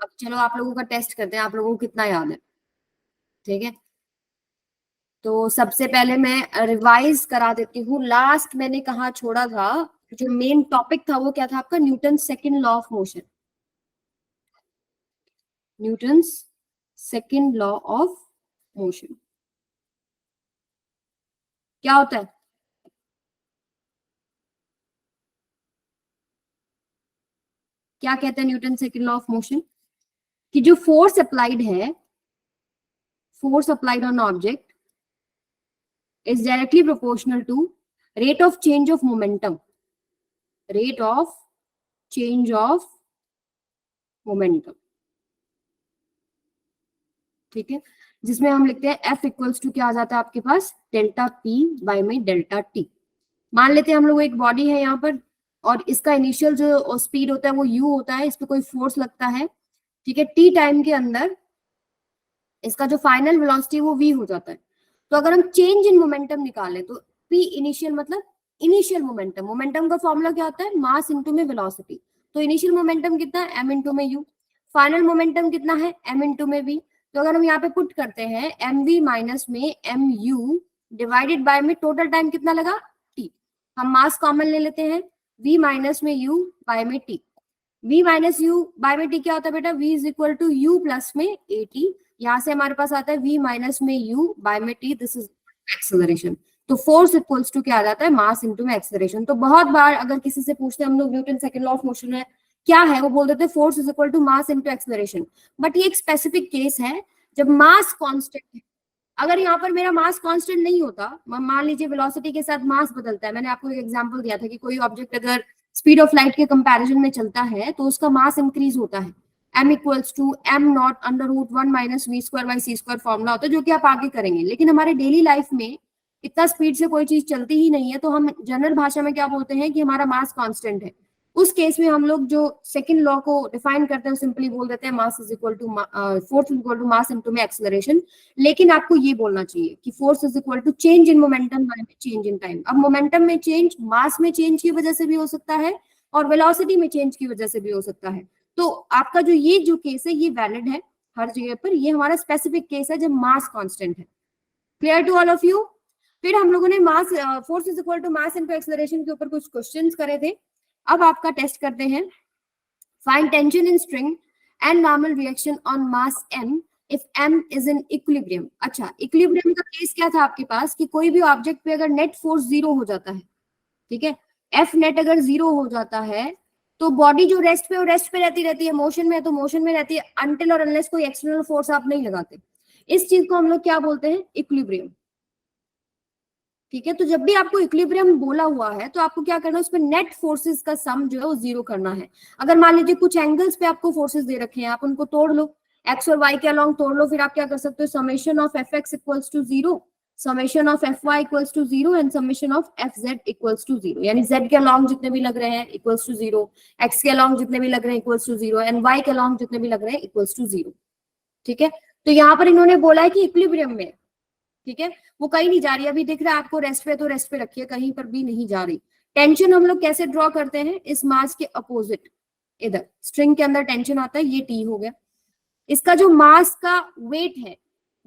अब चलो आप लोगों का टेस्ट करते हैं, आप लोगों को कितना याद है। ठीक है, तो सबसे पहले मैं रिवाइज करा देती हूँ। लास्ट मैंने कहा छोड़ा था, जो मेन टॉपिक था वो क्या था आपका, Newton second law of motion. Newton second law of motion क्या होता है? क्या कहते हैं Newton second law of motion? कि जो फोर्स अप्लाइड है, force applied on object is directly proportional to rate of change of momentum, rate of change of momentum। ठीक है, जिसमें हम लिखते हैं F इक्वल्स टू क्या आ जाता है आपके पास, डेल्टा P बाय में डेल्टा T। मान लेते हैं हम लोग एक बॉडी है यहाँ पर, और इसका इनिशियल जो स्पीड होता है वो u होता है, इस पे कोई फोर्स लगता है। ठीक है, t टाइम के अंदर इसका जो फाइनल वेलोसिटी वो v हो जाता है। तो अगर हम चेंज इन मोमेंटम निकालें तो p इनिशियल मतलब इनिशियल मोमेंटम, मोमेंटम का फॉर्मूला क्या होता है, मास इंटू में वेलोसिटी। तो इनिशियल मोमेंटम कितना है, m इंटू में u। फाइनल मोमेंटम कितना है, m इंटू में v। तो अगर हम यहाँ पे पुट करते हैं mv माइनस में mu डिवाइडेड बाय में टोटल टाइम कितना लगा, t। हम मास कॉमन ले लेते हैं, v माइनस में u बाय में t। v minus u by में टी क्या होता है बेटा, v is equal to u plus में ए टी। यहाँ से हमारे पास आता है v माइनस में u बाय में t, दिस इज एक्सेलरेशन। तो फोर्स इक्वल्स टू क्या आ जाता है, मास इनटू में एक्सेलरेशन। तो बहुत बार अगर किसी से पूछते हैं हम लोग Newton second law of motion है क्या है, वो बोल देते हैं force is equal to mass into acceleration. But ये एक स्पेसिफिक केस है जब मास कांस्टेंट है। अगर यहाँ पर मेरा मास कांस्टेंट नहीं होता, मान लीजिए वेलोसिटी के साथ मास बदलता है, मैंने आपको एक एग्जांपल दिया था कि कोई ऑब्जेक्ट अगर स्पीड ऑफ लाइट के कंपैरिजन में चलता है तो उसका मास इंक्रीज होता है। m equals to m not under root 1 minus v square by c square formula होता है, जो कि आप आगे करेंगे। लेकिन हमारे डेली लाइफ में इतना स्पीड से कोई चीज चलती ही नहीं है, तो हम जनरल भाषा में क्या बोलते हैं कि हमारा मास कांस्टेंट है। उस केस में हम लोग जो सेकंड लॉ को डिफाइन करते हैं सिंपली बोल देते हैं mass is equal to force is equal to mass into में एक्सेलरेशन। लेकिन आपको ये बोलना चाहिए कि force is equal to change in momentum by change in time. अब मोमेंटम में चेंज मास में चेंज की वजह से भी हो सकता है और वेलोसिटी में चेंज की वजह से भी हो सकता है। तो आपका जो ये जो केस है ये वैलिड है हर जगह पर, ये हमारा स्पेसिफिक केस है जब मास कांस्टेंट है। Clear to all of you? फिर हम लोगों ने mass force is equal to mass into acceleration के ऊपर कुछ क्वेश्चंस करे थे। अब आपका टेस्ट करते हैं, find tension in string and normal reaction on mass m if m is in equilibrium. अच्छा, इक्विलिब्रियम का केस क्या था आपके पास कि कोई भी ऑब्जेक्ट पे अगर नेट फोर्स जीरो हो जाता है, ठीक है, एफ नेट अगर जीरो हो जाता है तो बॉडी जो रेस्ट पे वो रेस्ट पे रहती है, मोशन में है तो मोशन में रहती है, अनटिल और अनलेस कोई एक्सटर्नल फोर्स आप नहीं लगाते। इस चीज को हम लोग क्या बोलते हैं, इक्विलिब्रियम। ठीक है, तो जब भी आपको इक्विलिब्रियम बोला हुआ है तो आपको क्या करना है, उसमें नेट फोर्सेस का सम जो है वो जीरो करना है। अगर मान लीजिए कुछ एंगल्स पे आपको फोर्सेस दे रखे हैं, आप उनको तोड़ लो, एक्स और वाई के अलोंग तोड़ लो, फिर आप क्या कर सकते हो, summation of f x equals to zero, summation of f y equals to zero and summation of f z equals to zero. यानी जेड के अलोंग जितने भी लग रहे हैं इक्वल्स टू जीरो, एक्स के अलोंग जितने भी लग रहे हैं equals to zero and y के अलोंग जितने भी लग रहे हैं इक्वल्स टू जीरो। ठीक है, तो यहाँ पर इन्होंने बोला है कि इक्विलिब्रियम में, ठीक है, वो कहीं नहीं जा रही। अभी दिख रहा है आपको रेस्ट पे, तो रेस्ट पे रखिए, कहीं पर भी नहीं जा रही। टेंशन हम लोग कैसे ड्रॉ करते हैं, इस मास के अपोजिट, इधर स्ट्रिंग के अंदर टेंशन आता है, ये टी हो गया। इसका जो मास का वेट है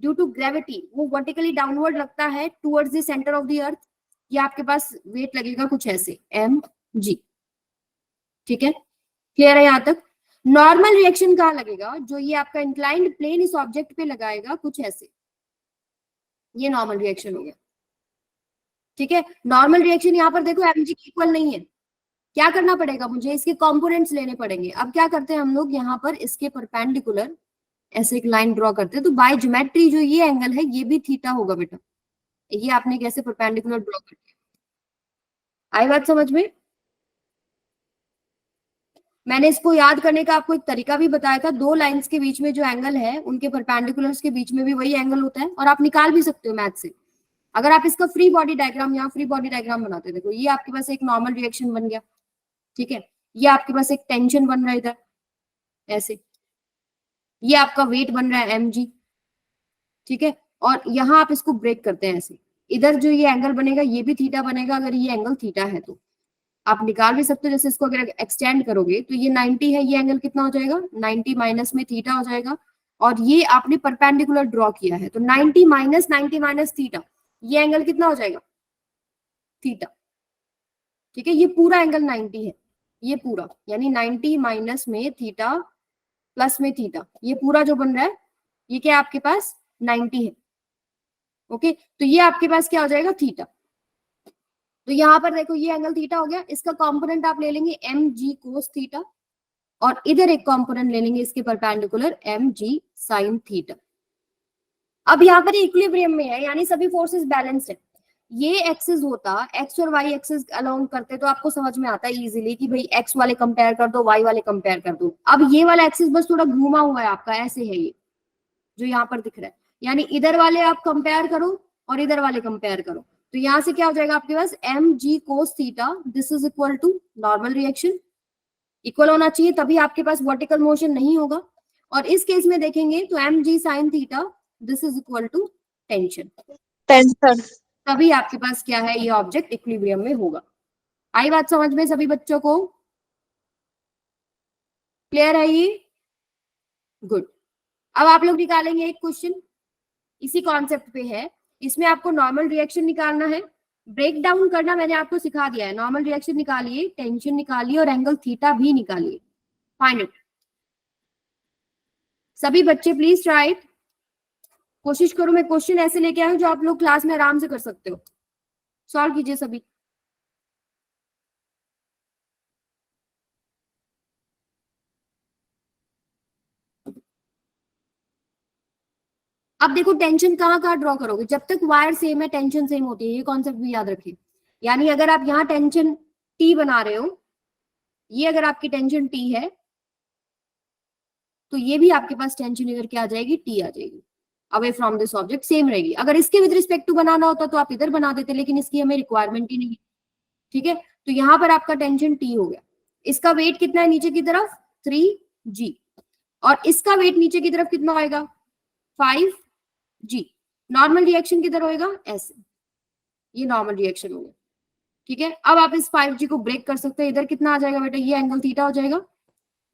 ड्यू टू ग्रेविटी वो वर्टिकली डाउनवर्ड लगता है towards the centre of the earth. ये आपके पास वेट लगेगा कुछ ऐसे एम जी। ठीक है, क्लियर है यहाँ तक? नॉर्मल रिएक्शन कहाँ लगेगा, जो ये आपका इंक्लाइंड प्लेन इस ऑब्जेक्ट पे लगाएगा कुछ ऐसे, ये नॉर्मल रिएक्शन हो गया। ठीक है, नॉर्मल रिएक्शन यहाँ पर देखो mg की इक्वल नहीं है, क्या करना पड़ेगा मुझे, इसके कंपोनेंट्स लेने पड़ेंगे। अब क्या करते हैं हम लोग, यहाँ पर इसके परपेंडिकुलर ऐसे एक लाइन ड्रॉ करते हैं, तो बाय ज्योमेट्री जो ये एंगल है ये भी थीटा होगा बेटा। ये आपने कैसे परपेंडिकुलर ड्रॉ कर दिया, आई बात समझ में? मैंने इसको याद करने का आपको एक तरीका भी बताया था, दो लाइंस के बीच में जो एंगल है उनके परपेंडिकुलर्स के बीच में भी वही एंगल होता है, और आप निकाल भी सकते हो मैथ से। अगर आप इसका फ्री बॉडी डायग्राम, यहाँ फ्री बॉडी डायग्राम बनाते हैं, देखो ये आपके पास एक नॉर्मल रिएक्शन बन गया, ठीक है, ये आपके पास एक टेंशन बन रहा है इधर ऐसे, ये आपका वेट बन रहा है mg, ठीक है, और यहाँ आप इसको ब्रेक करते हैं ऐसे, इधर जो ये एंगल बनेगा ये भी थीटा बनेगा अगर ये एंगल थीटा है तो। आप निकाल भी सकते हो, जैसे इसको अगर एक्सटेंड करोगे तो ये 90 है, ये एंगल कितना हो जाएगा 90 माइनस में थीटा हो जाएगा, और ये आपने परपेंडिकुलर ड्रॉ किया है तो 90 माइनस थीटा, ये एंगल कितना हो जाएगा थीटा। ठीक है, ये पूरा एंगल 90 है, ये पूरा यानी 90 माइनस में थीटा प्लस में थीटा, ये पूरा जो बन रहा है ये क्या आपके पास 90 है। ओके, तो ये आपके पास क्या हो जाएगा थीटा। तो यहाँ पर देखो ये एंगल थीटा हो गया, इसका कंपोनेंट आप ले लेंगे एम जी कोस थीटा, और इधर एक कंपोनेंट ले लेंगे इसके perpendicular m g sine theta. अब यहाँ पर इक्विलिब्रियम में है, यानी सभी फोर्सेस बैलेंस्ड है। ये एक्सिस होता, एक्स और वाई एक्सिस अलोंग करते तो आपको समझ में आता है इजीली कि भाई एक्स वाले कंपेयर कर दो, वाई वाले कंपेयर कर दो। अब ये वाला एक्सिस बस थोड़ा घूमा हुआ है आपका, ऐसे है ये जो यहाँ पर दिख रहा है, यानी इधर वाले आप कंपेयर करो और इधर वाले कंपेयर करो, तो यहाँ से क्या हो जाएगा आपके पास m g cos theta, this is equal to normal reaction, equal होना चाहिए तभी आपके पास वर्टिकल मोशन नहीं होगा। और इस केस में देखेंगे तो m g sine theta, this is equal to tension, tension, तभी आपके पास क्या है ये ऑब्जेक्ट इक्विलिब्रियम में होगा। आई बात समझ में सभी बच्चों को? क्लियर है ये? गुड। अब आप लोग निकालेंगे एक क्वेश्चन इसी कॉन्सेप्ट पे है, इसमें आपको नॉर्मल रिएक्शन निकालना है, ब्रेक डाउन करना मैंने आपको सिखा दिया है। नॉर्मल रिएक्शन निकालिए, टेंशन निकालिए और एंगल थीटा भी निकालिए, फाइंड इट। सभी बच्चे प्लीज ट्राई इट, कोशिश करो मैं क्वेश्चन ऐसे लेके आऊं जो आप लोग क्लास में आराम से कर सकते हो। सॉल्व कीजिए सभी। अब देखो टेंशन कहाँ कहाँ ड्रॉ करोगे, जब तक वायर सेम है टेंशन सेम होती है, ये कॉन्सेप्ट भी याद रखिए। यानी अगर आप यहाँ टेंशन टी बना रहे हो, ये अगर आपकी टेंशन टी है तो ये भी आपके पास टेंशन इधर क्या आ जाएगी टी आ जाएगी, away from this object same रहेगी। अगर इसके विद रिस्पेक्ट टू बनाना होता तो आप इधर बना देते, लेकिन इसकी हमें रिक्वायरमेंट ही नहीं है। ठीक है, तो यहाँ पर आपका टेंशन टी हो गया, इसका वेट कितना है नीचे की तरफ 3g, और इसका वेट नीचे की तरफ कितना होएगा 5g। नॉर्मल रिएक्शन किधर होएगा ऐसे, ये नॉर्मल रिएक्शन हो गया। ठीक है, अब आप इस 5g को ब्रेक कर सकते हैं, इधर कितना आ जाएगा बेटा, ये एंगल थीटा हो जाएगा,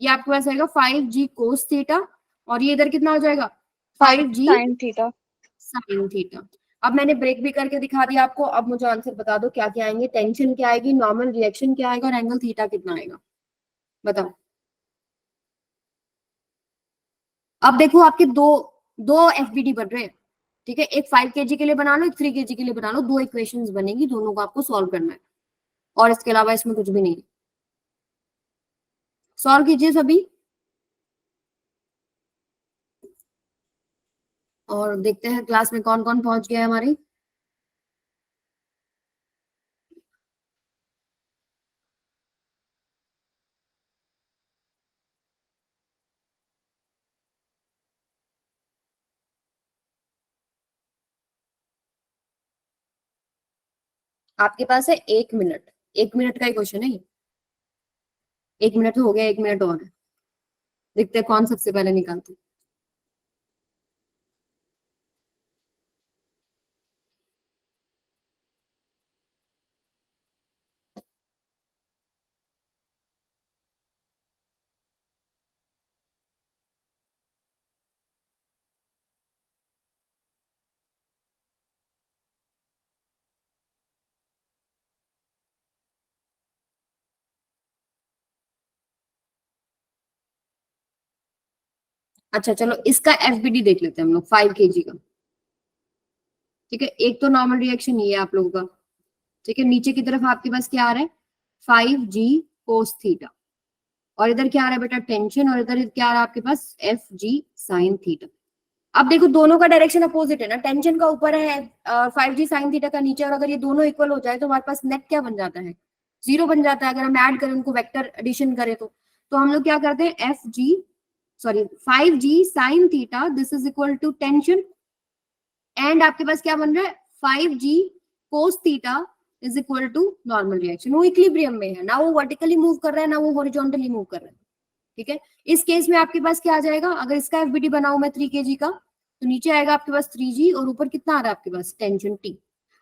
ये आपके पास आएगा 5g कोस थीटा, और ये इधर कितना हो जाएगा 5g sine theta. Sign theta. अब मैंने ब्रेक भी करके दिखा दिया आपको, अब मुझे आंसर बता दो क्या क्या आएंगे, टेंशन क्या आएगी, नॉर्मल रिएक्शन क्या आएगा, और एंगल थीटा कितना आएगा, बताओ। अब देखो आपके दो दो एफबीडी बन रहे हैं। ठीक है, एक 5 kg के लिए बना लो, एक 3 kg के लिए बना लो, दो इक्वेशंस बनेगी, दोनों को आपको सॉल्व करना है, और इसके अलावा इसमें कुछ भी नहीं है। सॉल्व कीजिए सभी, और देखते हैं क्लास में कौन कौन पहुंच गया है हमारी। आपके पास है 1 मिनट, 1 मिनट का ही क्वेश्चन है ये, 1 मिनट तो हो गया, 1 मिनट और है, देखते हैं कौन सबसे पहले निकालते हैं। अच्छा चलो इसका एफबीडी देख लेते हैं हम लोग 5 kg का। ठीक है, एक तो नॉर्मल रिएक्शन ये है आप लोगों का। ठीक है, नीचे की तरफ आपके पास क्या आ रहा है 5g कोस थीटा, और इधर क्या आ रहा है बेटा टेंशन, और इधर क्या आ रहा है आपके पास fg साइन थीटा। अब देखो दोनों का डायरेक्शन अपोजिट है ना, टेंशन का ऊपर है 5g साइन थीटा का नीचे, और अगर ये दोनों इक्वल हो जाए तो हमारे पास नेट क्या बन जाता है 0 बन जाता है, अगर हम ऐड करें उनको वेक्टर एडिशन करें तो हम लोग क्या करते हैं 5g sine theta, this is equal to tension, and आपके पास क्या बन रहा है 5g cos theta is equal to normal reaction. वो इक्विलिब्रियम में है ना, वो वर्टिकली मूव कर रहा है ना वो हॉरिजॉन्टली मूव कर रहा है। ठीक है, इस केस में आपके पास क्या आ जाएगा, अगर इसका एफबीडी बनाऊं मैं 3 kg का, तो नीचे आएगा आपके पास 3g, और ऊपर कितना आ रहा है आपके पास टेंशन t।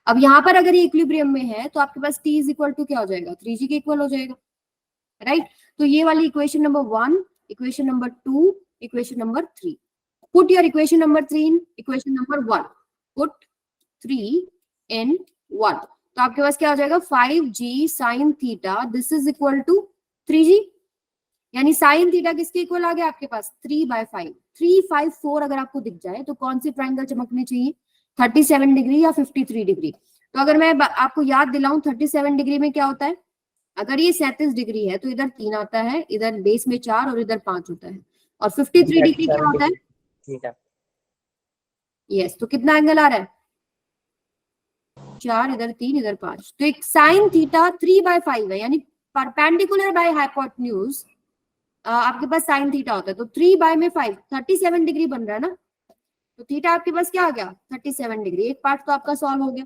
अब यहाँ पर अगर ये इक्विलिब्रियम में है तो आपके पास t इज इक्वल टू क्या हो जाएगा, 3g के इक्वल हो जाएगा, राइट। तो ये वाली equation number 1, equation number 2, equation number 3, put your equation number 3 in equation number 1, put 3 in 1, तो आपके पास क्या हो जाएगा 5g sin theta this is equal to 3g, यानी साइन थीटा किसके इक्वल आ गया आपके पास 3/5, 3, 5, 4 अगर आपको दिख जाए तो कौन सी ट्रायंगल चमकनी चाहिए, 37 डिग्री या 53 डिग्री। तो अगर मैं आपको याद दिलाऊं 37 डिग्री में क्या होता है, अगर ये 37 डिग्री है तो इधर 3 आता है, इधर बेस में 4 और इधर 5 होता है, और 53 डिग्री क्या होता है, यस, तो कितना एंगल आ रहा है 4, इधर 3, इधर 5, तो एक साइन थीटा 3/5 है, यानी परपेंडिकुलर बाय हाइपोटेन्यूज आपके पास साइन थीटा होता है, तो 3/5 37 डिग्री बन रहा है ना, तो थीटा आपके पास क्या आ गया 37 डिग्री, एक पार्ट तो आपका सॉल्व हो गया।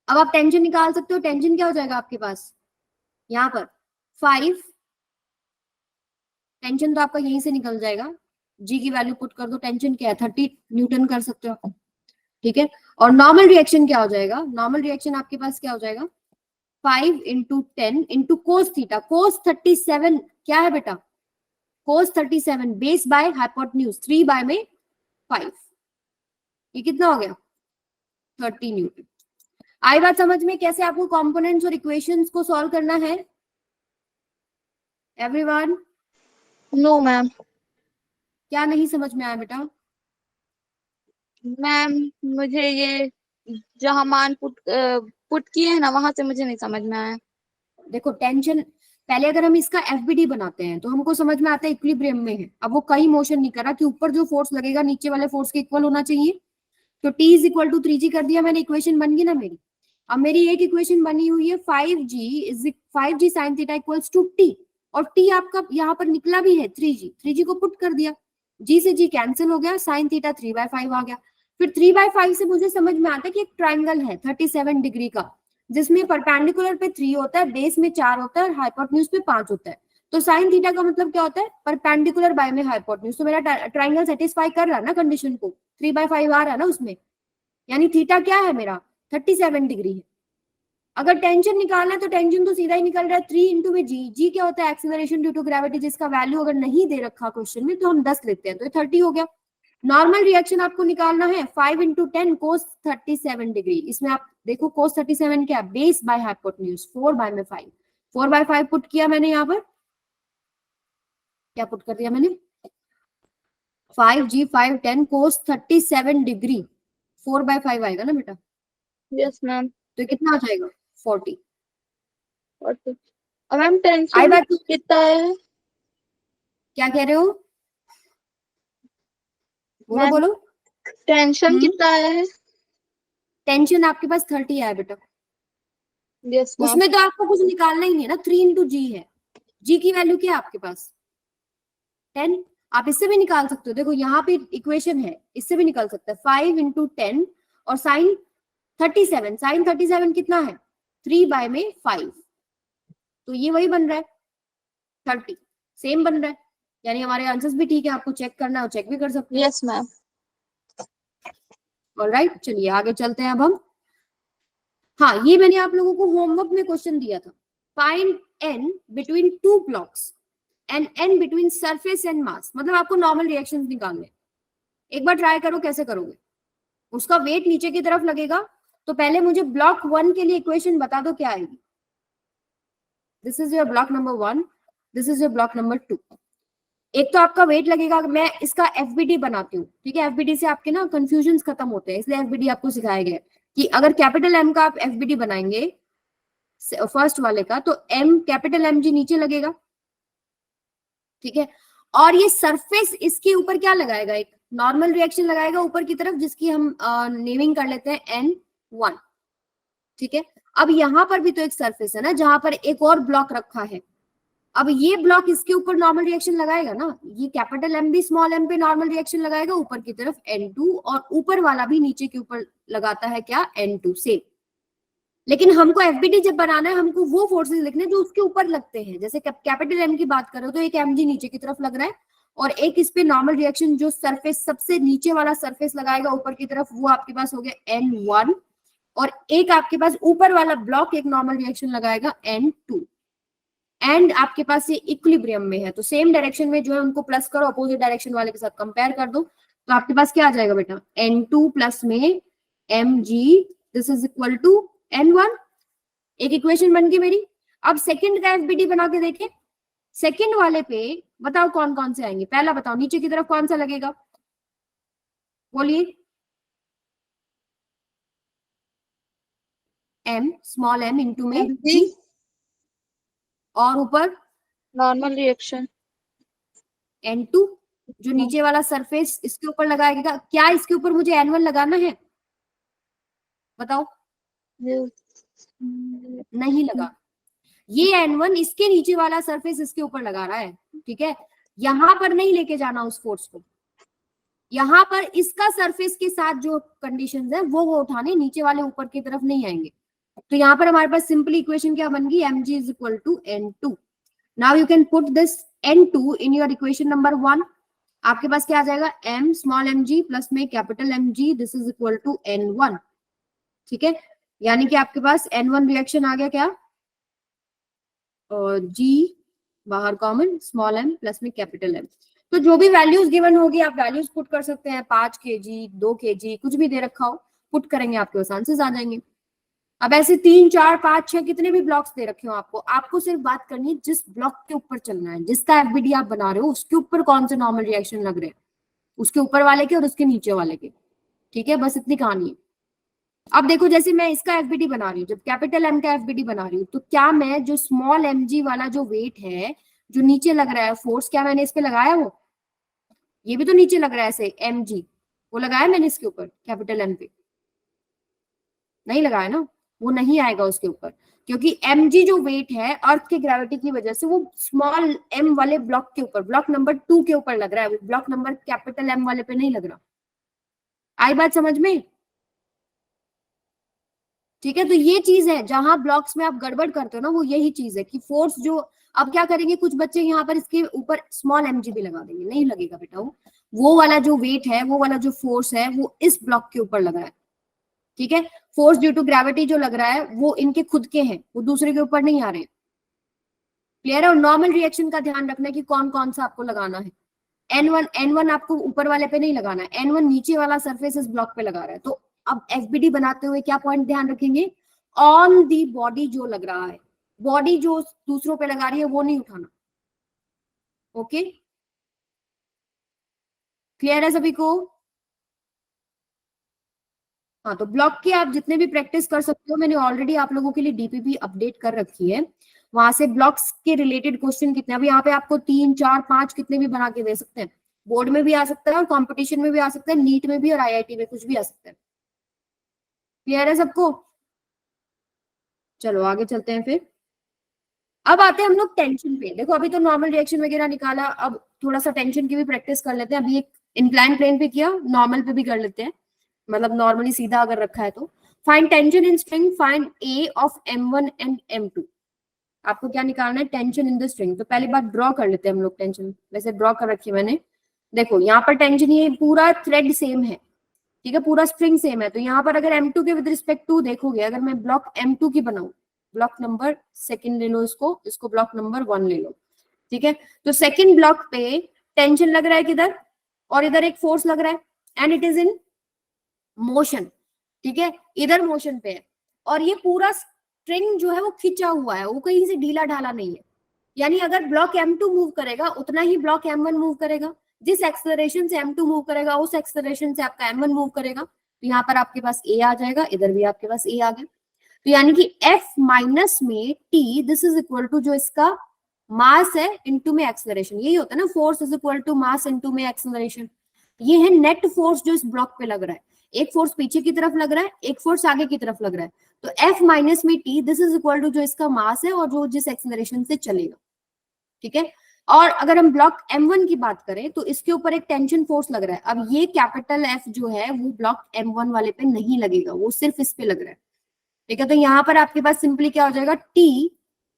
अब आप टेंशन निकाल सकते हो, टेंशन क्या हो जाएगा आपके पास यहाँ पर 5, टेंशन तो आपका यहीं से निकल जाएगा, जी की वैल्यू पुट कर दो, टेंशन क्या है 30 न्यूटन कर सकते हो, ठीक है। और नॉर्मल रिएक्शन क्या हो जाएगा, नॉर्मल रिएक्शन आपके पास क्या हो जाएगा 5 into 10 into cos theta, cos 37 क्या है बेटा cos 37 बेस बाय हाइपोटेन्यूज 3/5, ये कितना हो गया 30 न्यूटन। आई बात समझ में कैसे आपको कंपोनेंट्स और इक्वेशंस को सॉल्व करना है एवरीवन? No ma'am. क्या नहीं समझ में आया बेटा? मैम मुझे ये जहाँ मान पुट किए है ना वहां से मुझे नहीं समझ में आया। देखो टेंशन पहले अगर हम इसका एफबीडी बनाते हैं तो हमको समझ में आता है इक्विलिब्रियम में है, अब वो कहीं मोशन नहीं कर रहा कि ऊपर जो फोर्स लगेगा नीचे वाले फोर्स के इक्वल होना चाहिए, तो t is equal to 3g कर दिया मैंने, इक्वेशन बन गई ना मेरी। अब मेरी एक इक्वेशन बनी हुई है 5g sin theta equals to t, और t आपका यहाँ पर निकला भी है 3g को पुट कर दिया, g से g कैंसिल हो गया, sin थीटा 3/5 आ गया। फिर 3/5 से मुझे समझ में आता है कि एक ट्राइंगल है 37 डिग्री का, जिसमें परपेंडिकुलर पे 3 होता है, बेस में 4 होता है और हाइपोटेन्यूज पे 5 होता है। तो साइन थीटा का मतलब क्या होता है परपेंडिकुलर बाय में हाइपोटेन्यूज, तो मेरा ट्राइंगल सेटिस्फाई कर रहा है ना कंडीशन को, 3/5 आ रहा है ना उसमें, यानी थीटा क्या है मेरा 37 डिग्री है। अगर टेंशन निकालना है तो टेंशन तो सीधा ही निकल रहा है 3 इंटू में जी क्या होता है एक्सीलरेशन ड्यू टू ग्रेविटी, जिसका वैल्यू अगर नहीं दे रखा क्वेश्चन में तो हम 10 लिखते हैं, तो ये 30 हो गया। नॉर्मल रिएक्शन आपको निकालना है 5 इंटू 10 कोस 37 डिग्री, इसमें आप देखो कोस 37 क्या बेस बाय हाइपोटेन्यूज 4/5, 4/5 पुट किया मैंने, यहाँ पर क्या पुट कर दिया मैंने 5g 5 10 कोस 37 डिग्री 4/5 आएगा ना बेटा, यस मैम। तो कितना आ जाएगा 40। और मैम आई टेंशन बात कितना है? क्या कह रहे हो, बोलो मैम बोलो। टेंशन कितना आया है? टेंशन आपके पास 30 है बेटा, यस मैम। उसमें तो आपको कुछ निकालना ही नहीं है ना, 3 इंटू जी है, जी की वैल्यू क्या है आपके पास 10, आप इससे भी निकाल सकते हो, देखो यहाँ पे इक्वेशन है इससे भी निकाल सकते हैं 5 इंटू 10 और साइन 37, साइन 37 कितना है 3/5, तो ये वही बन रहा है 30, सेम बन रहा है, यानी हमारे आंसर्स भी ठीक है, आपको चेक करना है चेक भी कर सकते हैं। Yes ma'am. ऑलराइट चलिए आगे चलते हैं अब हम। हाँ ये मैंने आप लोगों को होमवर्क में क्वेश्चन दिया था, find n between two blocks and n between surface and mass, मतलब आपको नॉर्मल रिएक्शंस निकालने, एक बार ट्राई करो कैसे करोगे, उसका वेट नीचे की तरफ लगेगा, तो पहले मुझे ब्लॉक 1 के लिए इक्वेशन बता दो क्या आएगी, this is your block number 1, this is your block number 2। एक तो आपका वेट लगेगा, मैं इसका एफबीडी बनाती हूँ, ठीक है, एफबीडी से आपके ना कंफ्यूजन खत्म होते हैं, इसलिए एफबीडी आपको सिखाया गया है कि अगर कैपिटल एम का आप एफबीडी बनाएंगे फर्स्ट वाले का, तो एम कैपिटल एम जी नीचे लगेगा, ठीक है, और ये सरफेस इसके ऊपर क्या लगाएगा, एक नॉर्मल रिएक्शन लगाएगा ऊपर की तरफ, जिसकी हम नेमिंग कर लेते हैं N1, ठीक है। अब यहाँ पर भी तो एक सरफेस है ना जहां पर एक और ब्लॉक रखा है, अब ये ब्लॉक इसके ऊपर नॉर्मल रिएक्शन लगाएगा ना, ये कैपिटल एम भी स्मॉल एम पे नॉर्मल रिएक्शन लगाएगा ऊपर की तरफ N2, और ऊपर वाला भी नीचे के ऊपर लगाता है क्या N2 से, लेकिन हमको एफबीडी जब बनाना है हमको वो फोर्सेस लिखने जो उसके ऊपर लगते हैं, जैसे कैपिटल एम की बात करो तो एक mg नीचे की तरफ लग रहा है, और एक इस पे नॉर्मल रिएक्शन जो सरफेस सबसे नीचे वाला सरफेस लगाएगा ऊपर की तरफ, वो आपके पास हो गया N1, और एक आपके पास ऊपर वाला ब्लॉक एक नॉर्मल रिएक्शन लगाएगा N2, एंड आपके पास ये इक्विलिब्रियम में है, तो सेम डायरेक्शन में जो है उनको प्लस करो, अपोजिट डायरेक्शन वाले के साथ कंपेयर कर दो, तो आपके पास क्या आ जाएगा बेटा, N2 प्लस में Mg this is equal to N1। एक इक्वेशन बन गई मेरी। अब सेकंड का एफबीडी बना के देखें। सेकंड वाले पे बताओ कौन कौन से आएंगे, पहला बताओ नीचे की तरफ कौन सा लगेगा, बोलिए। M, स्मॉल m इंटू में Mg G, और ऊपर नॉर्मल रिएक्शन N2 जो नीचे वाला सरफेस इसके ऊपर लगाएगा। क्या इसके ऊपर मुझे N1 लगाना है, बताओ। नहीं लगा, ये N1 इसके नीचे वाला सरफेस इसके ऊपर लगा रहा है, ठीक है। यहां पर नहीं लेके जाना उस फोर्स को, यहां पर इसका सरफेस के साथ जो कंडीशंस है वो उठाने, नीचे वाले ऊपर की तरफ नहीं आएंगे। तो यहाँ पर हमारे पास सिंपली इक्वेशन क्या बन गई, Mg is equal to N2। Now you can put this N2 in your equation number 1। आपके पास क्या आ जाएगा, M स्मॉल mg प्लस में capital Mg this is equal to N1, ठीक है। यानी कि आपके पास N1 रिएक्शन आ गया क्या, और G बाहर कॉमन, स्मॉल m प्लस में कैपिटल M। तो जो भी वैल्यूज गिवन होगी आप वैल्यूज पुट कर सकते हैं, 5 kg 2 kg कुछ भी दे रखा हो, पुट करेंगे आपके पास आंसर्स आ जाएंगे। अब ऐसे 3 4 5 6 कितने भी ब्लॉक्स दे रखे हो आपको, आपको सिर्फ बात करनी है जिस ब्लॉक के ऊपर चलना है, जिसका एफबीडी आप बना रहे हो उसके ऊपर कौन से नॉर्मल रिएक्शन लग रहे हैं, उसके ऊपर वाले के और उसके नीचे वाले के, ठीक है। बस इतनी कहानी है। अब देखो जैसे मैं इसका एफबीडी बना रही हूँ, जब कैपिटल M का एफबीडी बना रही हूँ, तो क्या मैं जो स्मॉल mg वाला जो वेट है जो नीचे लग रहा है फोर्स, क्या मैंने इस पे लगाया, वो ये भी तो नीचे लग रहा है ऐसे mg, वो लगाया मैंने इसके ऊपर कैपिटल M पे, नहीं लगाया ना, वो नहीं आएगा उसके ऊपर, क्योंकि mg जो वेट है अर्थ के ग्रेविटी की वजह से वो स्मॉल m वाले ब्लॉक के ऊपर, ब्लॉक नंबर 2 के ऊपर लग रहा है, वो ब्लॉक नंबर कैपिटल M वाले पे नहीं लग रहा। आई बात समझ में, ठीक है। तो ये चीज है जहां ब्लॉक्स में आप गड़बड़ करते हो ना, वो यही चीज है कि फोर्स जो, अब क्या करेंगे कुछ बच्चे यहाँ पर इसके ऊपर स्मॉल mg भी लगा देंगे, नहीं लगेगा बेटा, वो वाला जो वेट है, वो वाला जो फोर्स है वो इस ब्लॉक के ऊपर लग रहा है, ठीक है। फोर्स ड्यू टू ग्रेविटी जो लग रहा है वो इनके खुद के हैं, वो दूसरे के ऊपर नहीं आ रहे हैं, क्लियर है। और नॉर्मल रिएक्शन का ध्यान रखना है कि कौन कौन सा आपको लगाना है। N1 आपको ऊपर वाले पे नहीं लगाना है, N1 नीचे वाला सरफेस इस ब्लॉक पे लगा रहा है। तो अब एफबीडी बनाते हुए क्या पॉइंट ध्यान रखेंगे, ऑन दी बॉडी जो लग रहा है, बॉडी जो दूसरों पे लगा रही है वो नहीं उठाना, ओके। क्लियर है सभी को, हाँ। तो ब्लॉक की आप जितने भी प्रैक्टिस कर सकते हो, मैंने ऑलरेडी आप लोगों के लिए डीपीपी अपडेट कर रखी है, वहां से ब्लॉक्स के रिलेटेड क्वेश्चन कितने, अभी यहाँ पे आपको 3 4 5 कितने भी बना के दे सकते हैं, बोर्ड में भी आ सकता है और कंपटीशन में भी आ सकता है, नीट में भी और IIT में कुछ भी आ सकता है। क्लियर है सबको, चलो आगे चलते हैं फिर। अब आते हैं हम लोग टेंशन पे। देखो अभी तो नॉर्मल रिएक्शन वगैरह निकाला, अब थोड़ा सा टेंशन की भी प्रैक्टिस कर लेते हैं। अभी एक इंक्लाइन प्लेन पे किया, नॉर्मल पे भी कर लेते हैं, मतलब नॉर्मली सीधा अगर रखा है तो। Find tension in string, find A of M1 and M2। आपको क्या निकालना है, टेंशन इन द स्ट्रिंग। तो पहली बात ड्रॉ कर लेते हैं हम लोग टेंशन, वैसे ड्रॉ कर रखी है मैंने। देखो यहाँ पर टेंशन, ये पूरा थ्रेड सेम है, ठीक है, पूरा स्ट्रिंग सेम है। तो यहाँ पर अगर M2 के विद रिस्पेक्ट टू देखोगे, अगर मैं ब्लॉक M2 की बनाऊं, ब्लॉक नंबर सेकंड ले लो इसको ब्लॉक नंबर 1 ले लो, ठीक है। तो सेकंड ब्लॉक पे टेंशन लग रहा है किधर, और इधर एक फोर्स लग रहा है, and it is in motion, ठीक है, इधर मोशन पे है। और ये पूरा स्ट्रिंग जो है वो खिंचा हुआ है, वो कहीं से ढीला ढाला नहीं है। यानी अगर ब्लॉक M2 मूव करेगा उतना ही ब्लॉक M1 मूव करेगा, जिस एक्सेलरेशन से M2 मूव करेगा उस एक्सेलरेशन से आपका M1 मूव करेगा। तो यहाँ पर आपके पास A आ जाएगा, इधर भी आपके पास A आ गया। तो यानी कि F माइनस में T this is equal to जो इसका मास है इनटू में एक्सेलरेशन, यही होता है ना, force is equal to mass into में एक्सेलरेशन। ये है नेट फोर्स जो इस ब्लॉक पे लग रहा है, एक फोर्स पीछे की तरफ लग रहा है, एक फोर्स आगे की तरफ लग रहा है। तो F माइनस में T this is equal to जो इसका मास है और जो जिस एक्सेलरेशन से चलेगा, ठीक है। और अगर हम ब्लॉक M1 की बात करें तो इसके ऊपर एक टेंशन फोर्स लग रहा है। अब ये कैपिटल F जो है वो ब्लॉक M1 वाले पे नहीं लगेगा, वो सिर्फ इस पे लग रहा है, ठीक है। तो यहाँ पर आपके पास सिंपली क्या हो जाएगा, T,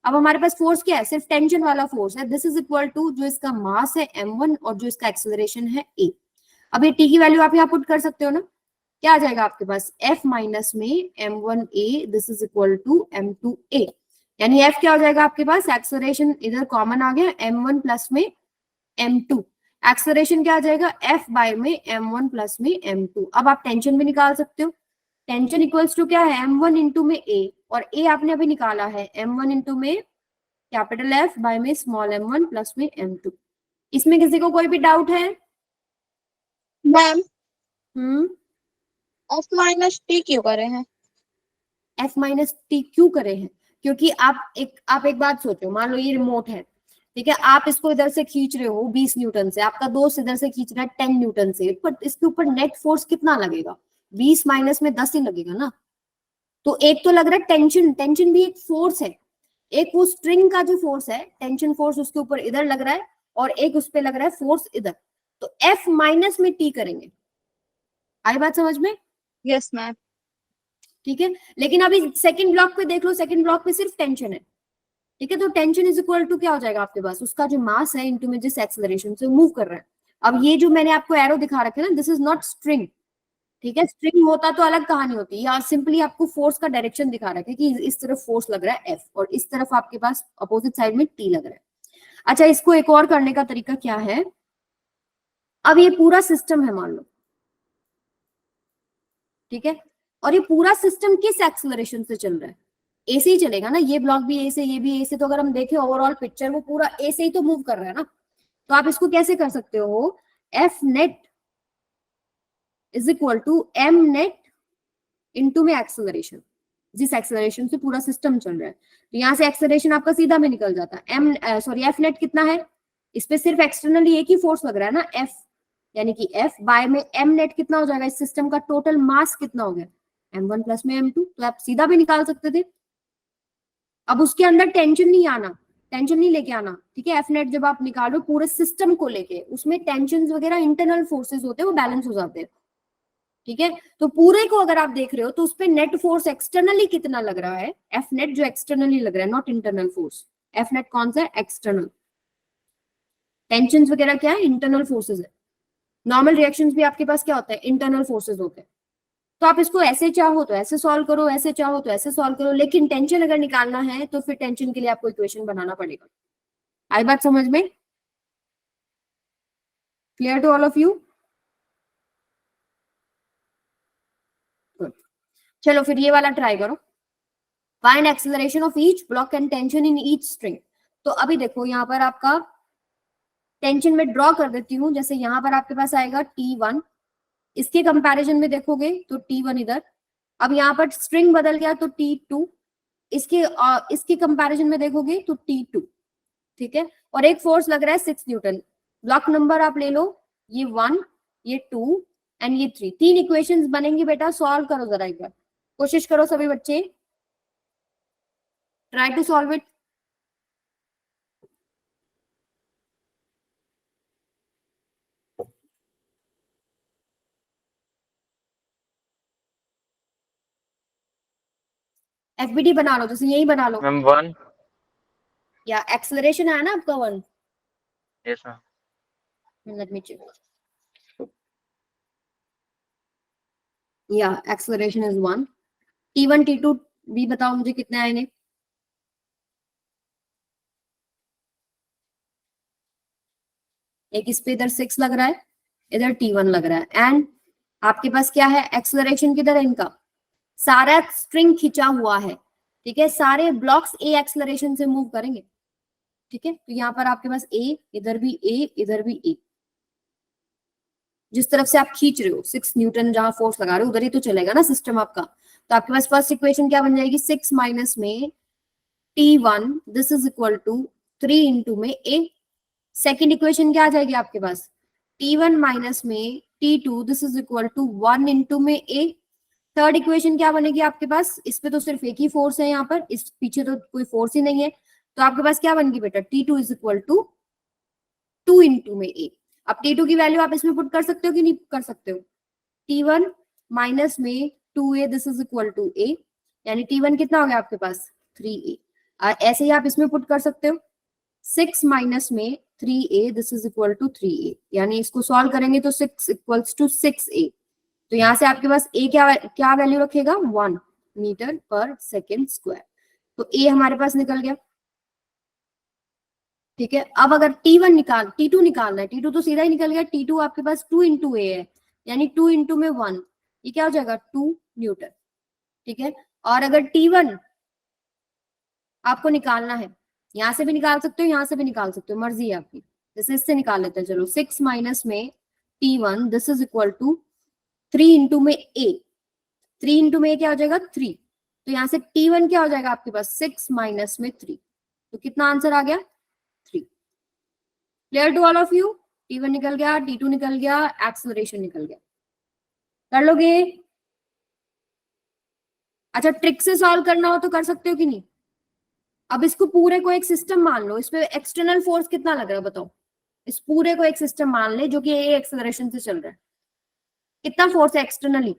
अब हमारे पास फोर्स क्या है, सिर्फ टेंशन वाला फोर्स है, दिस इज इक्वल टू जो इसका मास है M1 और जो इसका एक्सेलरेशन है A। अब ये T की वैल्यू आप यहाँ पुट कर सकते हो ना, क्या आ जाएगा आपके पास, f माइनस में m1a this is equal to m2a, यानी f क्या हो जाएगा आपके पास, एक्सेलरेशन इधर कॉमन आ गया, m1 प्लस में m2, एक्सेलरेशन क्या आ जाएगा, f बाय में m1 प्लस में m2। अब आप टेंशन भी निकाल सकते हो, टेंशन इक्वल्स टू क्या है, m1 इंटू में a, और a आपने अभी निकाला है m1 इंटू में कैपिटल F बाय में स्मॉल m1 प्लस में m2। इसमें किसी को कोई भी डाउट है? मैम हम्म, एफ माइनस टी क्यों करे हैं? F माइनस टी क्यों करे हैं, क्योंकि आप एक बात सोचो, मान लो ये रिमोट है, ठीक है, आप इसको इधर से खींच रहे हो 20 न्यूटन से, आपका दोस्त इधर से खींच रहा है 10 न्यूटन से, पर इसके ऊपर नेट फोर्स कितना लगेगा, 20 माइनस में 10 ही लगेगा ना। तो एक तो लग रहा है टेंशन, टेंशन भी एक फोर्स है, एक वो स्ट्रिंग का जो फोर्स है, टेंशन फोर्स उसके ऊपर इधर लग रहा है, और एक उस पे लग रहा है फोर्स इधर, तो F माइनस में टी करेंगे। आई बात समझ में? Yes ma'am. ठीक है, लेकिन अभी सेकंड ब्लॉक पे देख लो, सेकंड ब्लॉक पे सिर्फ टेंशन है, ठीक है, तो टेंशन इज इक्वल टू क्या हो जाएगा आपके पास, उसका जो मास है इनटू में जिस एक्सेलरेशन से मूव कर रहा है। अब ये जो मैंने आपको एरो दिखा रखे ना, दिस इज नॉट स्ट्रिंग, ठीक है, स्ट्रिंग होता तो अलग कहानी होती है, या सिंपली आपको फोर्स का डायरेक्शन दिखा रखा है कि इस तरफ फोर्स लग रहा है F और इस तरफ आपके पास अपोजिट साइड में T लग रहा है। अच्छा, इसको एक और करने का तरीका क्या है, अब ये पूरा सिस्टम है मान लो, ठीक है, और ये पूरा सिस्टम किस एक्सेलरेशन से चल रहा है, ए से ही चलेगा ना, ये ब्लॉक भी ए से, ये भी ए से, तो अगर हम देखें ओवरऑल पिक्चर वो पूरा ए से ही तो मूव कर रहा है ना। तो आप इसको कैसे कर सकते हो, F net is equal to m net into में एक्सेलरेशन, जिस एक्सेलरेशन से पूरा सिस्टम चल रहा है, तो यहाँ से एक्सेलरेशन आपका सीधा में निकल जाता है, F नेट कितना है, इस पे सिर्फ एक्सटर्नली एक ही फोर्स लग रहा है ना F, यानी कि F बाय में m नेट कितना हो जाएगा, इस सिस्टम का टोटल मास कितना हो गया, m1 प्लस में m2, तो आप सीधा भी निकाल सकते थे। अब उसके अंदर टेंशन नहीं आना, टेंशन नहीं लेके आना, ठीक है, F नेट जब आप निकालो पूरे सिस्टम को लेके, उसमें टेंशन वगैरह इंटरनल फोर्सेस होते हैं, वो बैलेंस हो जाते हैं, ठीक है, तो पूरे को अगर आप देख रहे हो तो उसपे नेट फोर्स एक्सटर्नली कितना लग रहा है, F नेट जो एक्सटर्नली लग रहा है, not internal force, F net कौन सा है, एक्सटर्नल, टेंशन वगैरह क्या है, इंटरनल फोर्सेज है, नॉर्मल रिएक्शंस भी आपके पास क्या होता है, इंटरनल फोर्सेज होते हैं। तो आप इसको ऐसे चाहो तो ऐसे सॉल्व करो, ऐसे चाहो तो ऐसे सॉल्व करो, लेकिन टेंशन अगर निकालना है तो फिर टेंशन के लिए आपको इक्वेशन बनाना पड़ेगा। आई बात समझ में? Clear to all of you? चलो फिर ये वाला ट्राई करो, find acceleration of each block and tension in each string. तो अभी देखो यहाँ पर आपका टेंशन में ड्रॉ कर देती हूँ, जैसे यहाँ पर आपके पास आएगा T1, इसके कंपैरिजन में देखोगे तो T1 इधर, अब यहाँ पर स्ट्रिंग बदल गया तो T2, इसके कंपैरिजन में देखोगे तो T2, ठीक है, और एक फोर्स लग रहा है 6 न्यूटन। ब्लॉक नंबर आप ले लो, ये 1, ये 2 एंड ये 3, तीन इक्वेशंस बनेंगी बेटा, सॉल्व करो जरा एक बार, कोशिश करो सभी बच्चे, try to solve it. FBD बना लो, जैसे यही बना लो मैम 1। या एक्सेलरेशन है ना आपका 1, yes ma'am. Let me check, या एक्सेलरेशन इज 1, T1 T2 भी बताओ मुझे कितने आए ने, एक इस पे इधर 6 लग रहा है, इधर T1 लग रहा है, एंड आपके पास क्या है, एक्सेलरेशन किधर है इनका, सारा स्ट्रिंग खिंचा हुआ है, ठीक है, सारे ब्लॉक्स ए एक्सेलरेशन से मूव करेंगे, ठीक है, तो यहाँ पर आपके पास ए, इधर भी ए, इधर भी ए, जिस तरफ से आप खींच रहे हो 6 न्यूटन जहां फोर्स लगा रहे हो उधर ही तो चलेगा ना सिस्टम आपका। तो आपके पास फर्स्ट इक्वेशन क्या बन जाएगी, 6 माइनस में T1 this is equal to 3 into में ए, सेकेंड इक्वेशन क्या आ जाएगी आपके पास, T1 माइनस में T2 this is equal to 1 into में ए, थर्ड इक्वेशन क्या बनेगी आपके पास, इस पे तो सिर्फ एक ही फोर्स है, यहाँ पर इस पीछे तो कोई फोर्स ही नहीं है, तो आपके पास क्या बनेगी बेटा, T2 is equal to 2 into में ए। अब T2 की वैल्यू आप इसमें पुट कर सकते हो कि नहीं कर सकते हो, T1 माइनस में 2a this is equal to a, यानी T1 कितना हो गया आपके पास 3a, ऐसे ही आप इसमें पुट कर सकते हो 6 माइनस में 3a this is equal to 3a, यानी इसको सॉल्व करेंगे तो 6 इक्वल्स टू 6a, तो यहाँ से आपके पास ए क्या क्या वैल्यू रखेगा, 1 मीटर पर सेकेंड स्क्वायर। तो ए हमारे पास निकल गया। ठीक है, अब अगर T2 निकालना है, T2 तो सीधा ही निकल गया, T2 आपके पास 2 इंटू ए है, यानी 2 इंटू में 1, ये क्या हो जाएगा 2 न्यूटन। ठीक है, और अगर T1 आपको निकालना है, यहां से भी निकाल सकते हो, यहां से भी निकाल सकते हो, मर्जी है आपकी। जैसे इससे निकाल लेते हैं, चलो 6 माइनस में T1 this is equal to 3 into में ए, 3 इंटू में क्या हो जाएगा 3, तो यहाँ से T1 क्या हो जाएगा आपके पास 6 माइनस में 3, तो कितना आंसर आ गया 3। Clear to all of you, T1 निकल गया, T2 निकल गया, एक्सेलरेशन निकल गया। कर लोगे? अच्छा, ट्रिक से सॉल्व करना हो तो कर सकते हो कि नहीं? अब इसको पूरे को एक सिस्टम मान लो, इस पे एक्सटर्नल फोर्स कितना लग रहा है बताओ। इस पूरे को एक सिस्टम मान ले जो कि ए एक्सेलरेशन से चल रहा है, कितना फोर्स है एक्सटर्नली?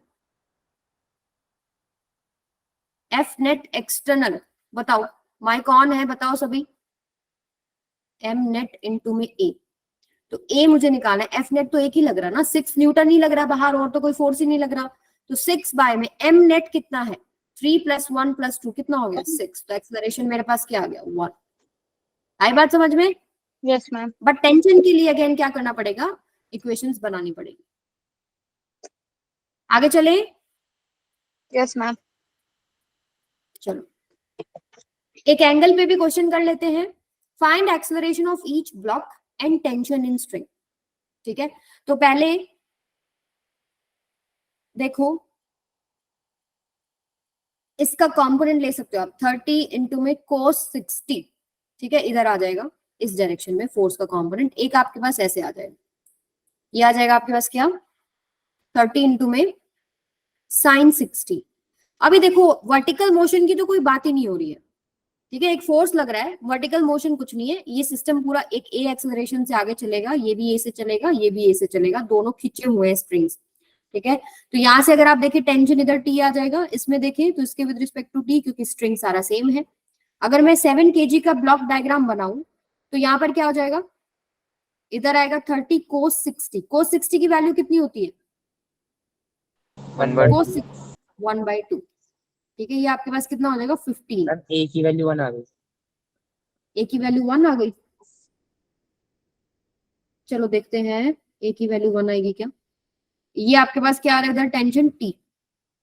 एफ नेट एक्सटर्नल बताओ, माई कौन है बताओ सभी। एम नेट इंटू में ए, तो ए मुझे निकालना है, एफ नेट तो एक ही लग रहा है ना, 6 न्यूटन ही लग रहा है बाहर, और तो कोई फोर्स ही नहीं लग रहा। तो 6 बाय में एम नेट कितना है, 3 + 1 + 2 कितना हो गया 6, तो एक्सेलरेशन मेरे पास क्या आ गया 1। आई बात समझ में? Yes ma'am. बट टेंशन के लिए अगेन क्या करना पड़ेगा, इक्वेशंस बनानी पड़ेगी। आगे चले, यस मैम। चलो एक एंगल पे भी क्वेश्चन कर लेते हैं। Find acceleration of each block and tension in string. ठीक है, तो पहले देखो इसका कंपोनेंट ले सकते हो आप, 30 इंटू में cos 60। ठीक है, इधर आ जाएगा इस डायरेक्शन में फोर्स का कंपोनेंट, एक आपके पास ऐसे आ जाएगा, ये आ जाएगा आपके पास क्या 30 इंटू में sin 60। अभी देखो वर्टिकल मोशन की तो कोई बात ही नहीं हो रही है। ठीक है, एक फोर्स लग रहा है, वर्टिकल मोशन कुछ नहीं है, ये सिस्टम पूरा एक ए एक्सेलरेशन से आगे चलेगा, ये भी ए से चलेगा, ये भी ए से चलेगा, दोनों खींचे हुए हैं स्प्रिंग्स। ठीक है, तो यहां से अगर आप देखें टेंशन इधर टी आ जाएगा, इसमें देखें तो इसके विद रिस्पेक्ट टू टी, क्योंकि स्ट्रिंग सारा सेम है। अगर मैं 7 kg का ब्लॉक डायग्राम बनाऊं तो यहाँ पर क्या हो जाएगा, इधर आएगा 30 cos 60। cos 60 की वैल्यू कितनी होती है, 1/2। 1/2। ठीक है, ये आपके पास कितना हो जाएगा 15। ए की वैल्यू 1 आ गई। ए की वैल्यू 1 आ गई, चलो देखते हैं ए की वैल्यू 1 आएगी क्या। ये आपके पास क्या आ रहा है इधर टेंशन टी,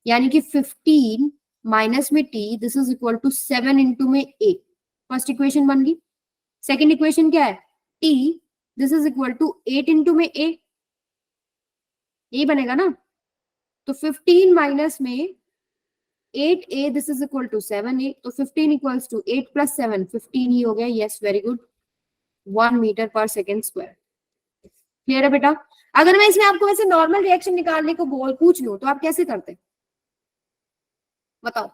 यानी कि 15 माइनस में T this is equal to 7 into में ए। फर्स्ट इक्वेशन बन गई। सेकेंड इक्वेशन क्या है, T this is equal to 8 into में ए, ये बनेगा ना। तो 15 माइनस में 8a this is equal to 7a, तो 15 इक्वल्स टू 8 + 7 15 ही हो गया। यस वेरी गुड, 1 मीटर पर सेकेंड स्क्वायर। क्लियर है बेटा? अगर मैं इसमें आपको वैसे नॉर्मल रिएक्शन निकालने को पूछ लूं तो आप कैसे करते बताओ।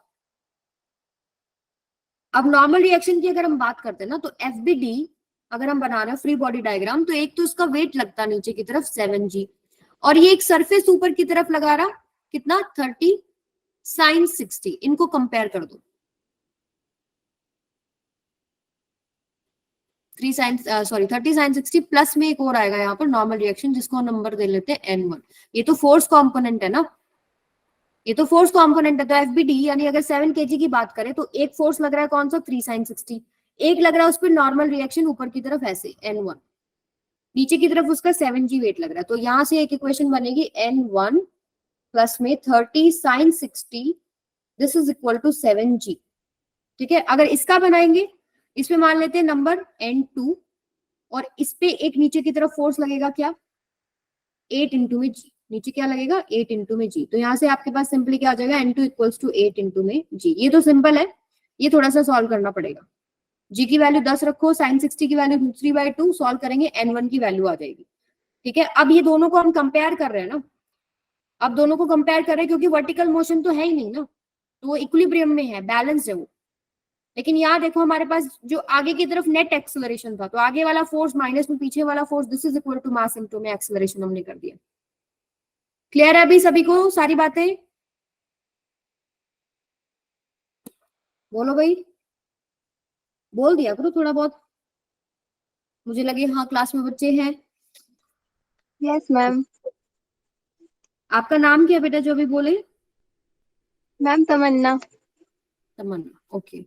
अब नॉर्मल रिएक्शन की अगर हम बात करते हैं ना, तो FBD अगर हम बना रहे हैं फ्री बॉडी डायग्राम, तो एक तो इसका वेट लगता है नीचे की तरफ 7g, और ये एक सरफेस ऊपर की तरफ लगा रहा कितना 30 sin 60। इनको कंपेयर कर दो, 30 sin 60 प्लस में एक और आएगा यहाँ पर नॉर्मल रिएक्शन, जिसको हम नंबर दे लेते हैं N1। ये तो फोर्स कंपोनेंट है ना, ये तो फोर्स कंपोनेंट है। तो FBD यानी अगर 7 kg की बात करें तो एक फोर्स लग रहा है कौन सा 3 sin 60, एक लग रहा है उस पर नॉर्मल रिएक्शन ऊपर की तरफ ऐसे N1, नीचे की तरफ उसका 7g वेट लग रहा है। तो यहां से एक इक्वेशन बनेगी N1 प्लस में 30 sin 60 this is equal to 7g। ठीक है, अगर इसका बनाएंगे, इसमें मान लेते हैं नंबर N2, और इस पे एक नीचे की तरफ फोर्स लगेगा क्या 8 इंटू में जी, नीचे क्या लगेगा 8 इंटू में जी। तो यहाँ से आपके पास सिंपली क्या आ जाएगा N2 इक्वल्स टू 8 इंटू में जी। ये तो सिंपल है, ये थोड़ा सा सॉल्व करना पड़ेगा। जी की वैल्यू 10 रखो, sin 60 की वैल्यू √3/2, सॉल्व करेंगे N1 की वैल्यू आ जाएगी। ठीक है, अब ये दोनों को हम कंपेयर कर रहे हैं ना, अब दोनों को कंपेयर कर रहे हैं क्योंकि वर्टिकल मोशन तो है ही नहीं ना, तो वो इक्विलिब्रियम में है, बैलेंस है वो। लेकिन यहाँ देखो हमारे पास जो आगे की तरफ नेट एक्सेलरेशन था, तो आगे वाला फोर्स माइनस में पीछे वाला force this is equal to mass into में एक्सेलरेशन हमने कर दिया। क्लियर है अभी सभी को सारी बातें? बोलो भाई, बोल दिया करो थोड़ा बहुत, मुझे लगे हाँ क्लास में बच्चे हैं। Yes ma'am. आपका नाम क्या है बेटा जो भी बोले? मैम तमन्ना। तमन्ना, ओके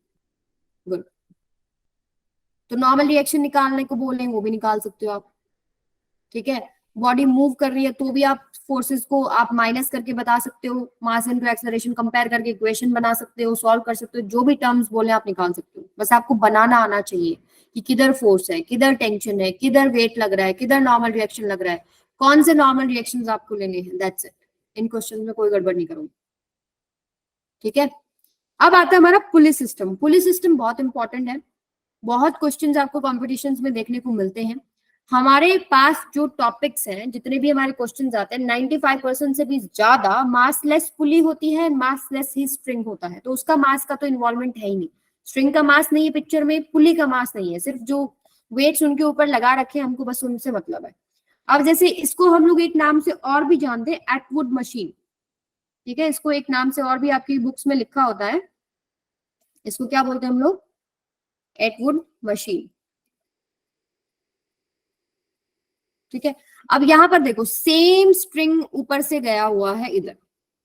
गुड। तो नॉर्मल रिएक्शन निकालने को बोलें वो भी निकाल सकते हो आप, ठीक है। बॉडी मूव कर रही है तो भी आप फोर्सेस को आप माइनस करके बता सकते हो, मास इनटू एक्सेलरेशन कंपेयर करके इक्वेशन बना सकते हो, सॉल्व कर सकते हो, जो भी टर्म्स बोले आप निकाल सकते हो। बस आपको बनाना आना चाहिए कि किधर फोर्स है, किधर टेंशन है, किधर वेट लग रहा है, किधर नॉर्मल रिएक्शन लग रहा है, कौन से नॉर्मल रिएक्शंस आपको लेने हैं, दैट्स इट। इन क्वेश्चन में कोई गड़बड़ नहीं करूंगी, ठीक है। अब आता है हमारा पुलिस सिस्टम। पुलिस सिस्टम बहुत इंपॉर्टेंट है, बहुत क्वेश्चंस आपको कॉम्पिटिशन्स में देखने को मिलते हैं। हमारे पास जो टॉपिक्स हैं, जितने भी हमारे क्वेश्चंस आते हैं, 95% से भी ज्यादा मासलेस पुली होती है, मासलेस ही स्ट्रिंग होता है। तो उसका मास का तो इन्वॉल्वमेंट है ही नहीं, स्ट्रिंग का मास नहीं है पिक्चर में, पुली का मास नहीं है, सिर्फ जो वेट्स उनके ऊपर लगा रखे हैं हमको बस उनसे मतलब है। अब जैसे इसको हम लोग एक नाम से और भी जानते हैं, एटवुड मशीन, ठीक है। इसको एक नाम से और भी आपकी बुक्स में लिखा होता है, इसको क्या बोलते हैं हम लोग? एटवुड मशीन, ठीक है। अब यहां पर देखो, सेम स्ट्रिंग ऊपर से गया हुआ है, इधर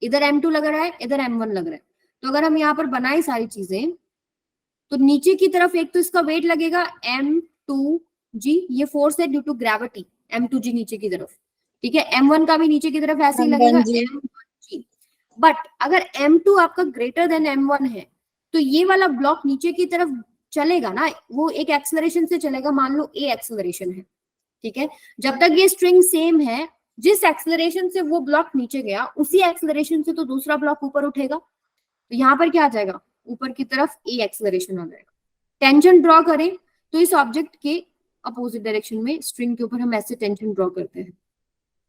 इधर M2 लग रहा है, इधर M1 लग रहा है। तो अगर हम यहाँ पर बनाए सारी चीजें, तो नीचे की तरफ एक तो इसका वेट लगेगा M2G, ये फोर्स है ड्यू टू ग्रेविटी, M2G नीचे की तरफ, ठीक है। M1 का भी नीचे की तरफ ऐसे ही लगेगा, M1 जी। M1G। बट अगर M2 आपका ग्रेटर देन M1 है, तो ये वाला ब्लॉक नीचे की तरफ चलेगा ना, वो एक एक्सेलरेशन से चलेगा, मान लो A एक्सेलरेशन है, ठीक है। जब तक ये स्ट्रिंग सेम है, जिस एक्सेलरेशन से वो ब्लॉक नीचे गया, उसी एक्सेलरेशन से तो दूसरा ब्लॉक ऊपर उठेगा। तो यहाँ पर क्या आ जाएगा, ऊपर की तरफ ए एक्सेलरेशन आ जाएगा। टेंशन ड्रॉ करें तो इस ऑब्जेक्ट के अपोजिट डायरेक्शन में स्ट्रिंग के ऊपर हम ऐसे टेंशन ड्रॉ करते हैं।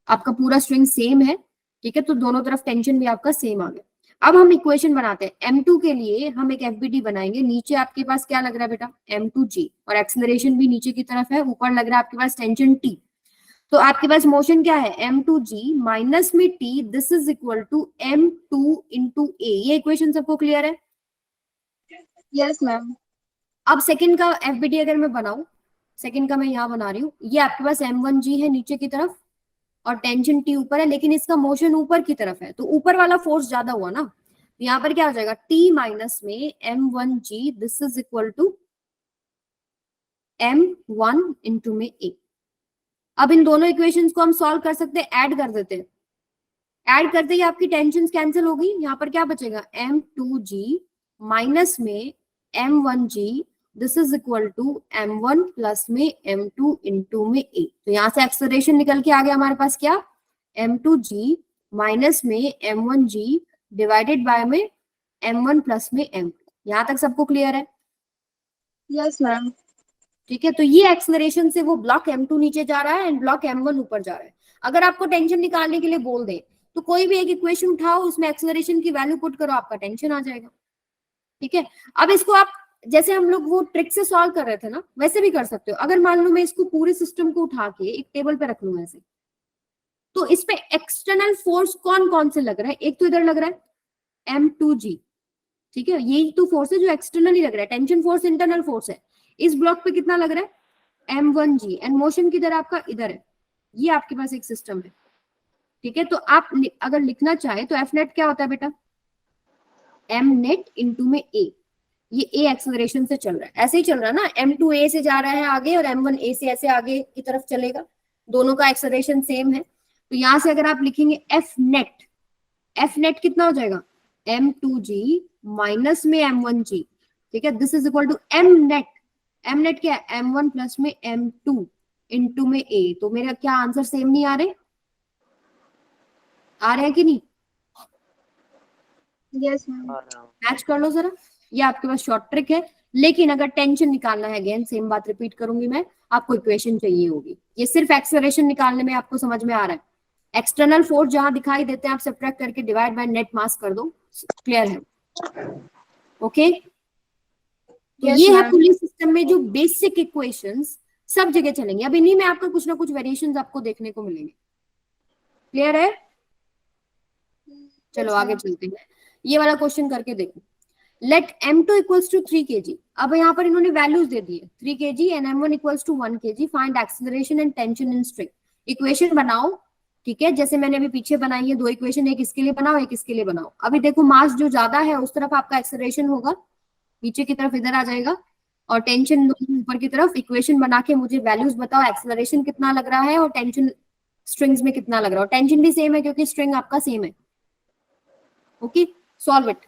आपका पूरा स्ट्रिंग सेम है, ठीक है, तो दोनों तरफ टेंशन भी आपका सेम आ गया। अब हम इक्वेशन बनाते हैं। M2 के लिए हम एक FBD बनाएंगे। नीचे आपके पास क्या लग रहा है बेटा? M2G, और एक्सेलरेशन भी नीचे की तरफ है, ऊपर लग रहा है आपके पास टेंशन T। तो आपके पास मोशन क्या है? M2G माइनस में T, this is equal to M2 into A। ये इक्वेशन सबको क्लियर है? Yes ma'am. अब सेकंड का FBD अगर मैं बनाऊं, सेकंड का मैं यहाँ बना रही हूँ, ये आपके पास M1G है नीचे की तरफ और टेंशन T ऊपर है, लेकिन इसका मोशन ऊपर की तरफ है, तो ऊपर वाला फोर्स ज्यादा हुआ ना। यहाँ पर क्या हो जाएगा? T माइनस में M1G, this is equal to M1 into में A। अब इन दोनों इक्वेशंस को हम सॉल्व कर सकते हैं, ऐड कर देते हैं। ऐड करते ही आपकी टेंशन कैंसिल होगी, यहाँ पर क्या बचेगा? M2G माइनस में M1G, this is equal to M1 plus में M2 इंटू में A। तो यहाँ से एक्सेलरेशन निकल के आ गया हमारे पास क्या? M2G माइनस में M1G डिवाइडेड बाय में M1 प्लस में M2। यहाँ तक सबको क्लियर है? Yes ma'am. ठीक है, तो ये एक्सेलरेशन से वो ब्लॉक M2 नीचे जा रहा है एंड ब्लॉक M1 ऊपर जा रहा है। अगर आपको टेंशन निकालने के लिए बोल दे तो कोई भी एक इक्वेशन उठाओ, उसमें एक्सेलरेशन की वैल्यू पुट करो, आपका टेंशन आ जाएगा, ठीक है। अब इसको आप जैसे हम लोग वो ट्रिक से सॉल्व कर रहे थे ना, वैसे भी कर सकते हो। अगर मान लो मैं इसको पूरे सिस्टम को उठा के एक टेबल पे रख लूं ऐसे, तो इस पे एक्सटर्नल फोर्स कौन कौन से लग रहा है? एक तो इधर लग रहा है M2G, ठीक है, यही तो फोर्स है जो एक्सटर्नली लग रहा है। टेंशन फोर्स इंटरनल फोर्स है। इस ब्लॉक पे कितना लग रहा है? M1G, एंड मोशन किधर आपका? इधर है। ये आपके पास एक सिस्टम है, ठीक है। तो आप अगर लिखना चाहे तो F नेट क्या होता है बेटा? M नेट इंटू में A। ये A एक्सेलरेशन से चल रहा है, ऐसे ही चल रहा है ना, M2 A से जा रहा है आगे और M1 A से ऐसे आगे की तरफ चलेगा, दोनों का एक्सेलरेशन सेम है। तो यहां से अगर आप लिखेंगे F नेट कितना हो जाएगा? M2G माइनस में M1G, ठीक है, this is equal to M net क्या है? M1 प्लस में M2 इंटू में A। तो मेरा क्या आंसर सेम नहीं आ रहे? आ रहे हैं कि नहीं? Yes ma'am. मैच कर लो जरा। ये आपके पास शॉर्ट ट्रिक है, लेकिन अगर टेंशन निकालना है, अगेन सेम बात रिपीट करूंगी मैं, आपको इक्वेशन चाहिए होगी। ये सिर्फ एक्सेलरेशन निकालने में आपको समझ में आ रहा है। एक्सटर्नल फोर्स जहां दिखाई देते हैं आप सब्ट्रैक्ट करके डिवाइड बाय नेट मास कर दो, क्लियर है? ओके, तो Yes, ये है ma'am. पुलिस सिस्टम में जो बेसिक इक्वेशंस सब जगह चलेंगे। अब इन्हीं में आपका कुछ ना कुछ वेरिएशंस आपको देखने को मिलेंगे, क्लियर है? चलो आगे चलते हैं। ये वाला क्वेश्चन करके देखो। Let M2 equals to 3 kg। अब यहाँ पर इन्होंने वैल्यूज दे दी है, 3 kg and M1 equals to 1 kg। Find acceleration and tension in string. Equation बनाओ ठीक है, जैसे मैंने अभी पीछे बनाई है दो इक्वेशन, एक इसके लिए बनाओ एक इसके लिए बनाओ। अभी देखो मास जो ज्यादा है उस तरफ आपका एक्सेलरेशन होगा, नीचे की तरफ इधर आ जाएगा, और टेंशन ऊपर की तरफ। इक्वेशन बना के मुझे वैल्यूज बताओ, एक्सेलरेशन कितना लग रहा है और टेंशन स्ट्रिंग्स में कितना लग रहा है। और टेंशन भी सेम है क्योंकि स्ट्रिंग आपका सेम है। Okay, solve it.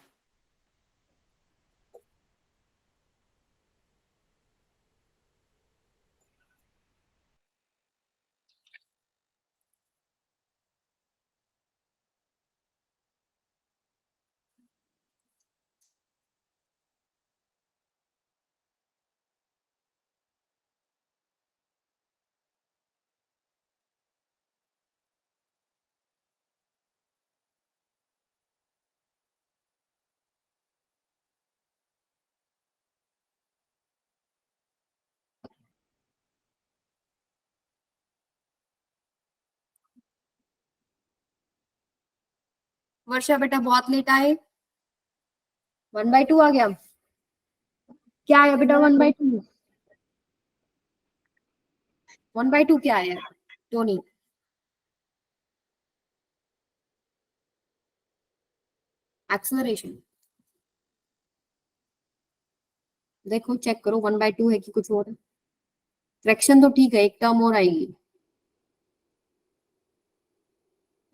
वर्षा बेटा बहुत लेट आए, 1/2 आ गया। क्या है बेटा 1/2? 1/2 क्या है टोनी? एक्सेलरेशन। देखो चेक करो 1/2 है कि कुछ और है। फ्रैक्शन तो ठीक है, एक टर्म और आएगी।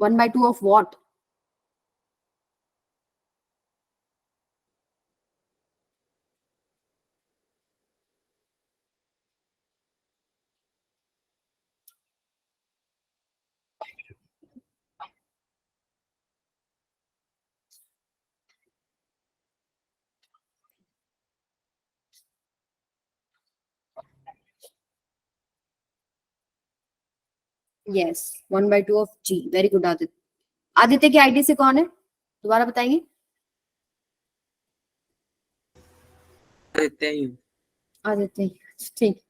1/2 of what? Yes, 1/2 of g. Very good Aditya. Aditya की आईडी से कौन है, दोबारा बताएंगे? देते ही आदित्य, ठीक।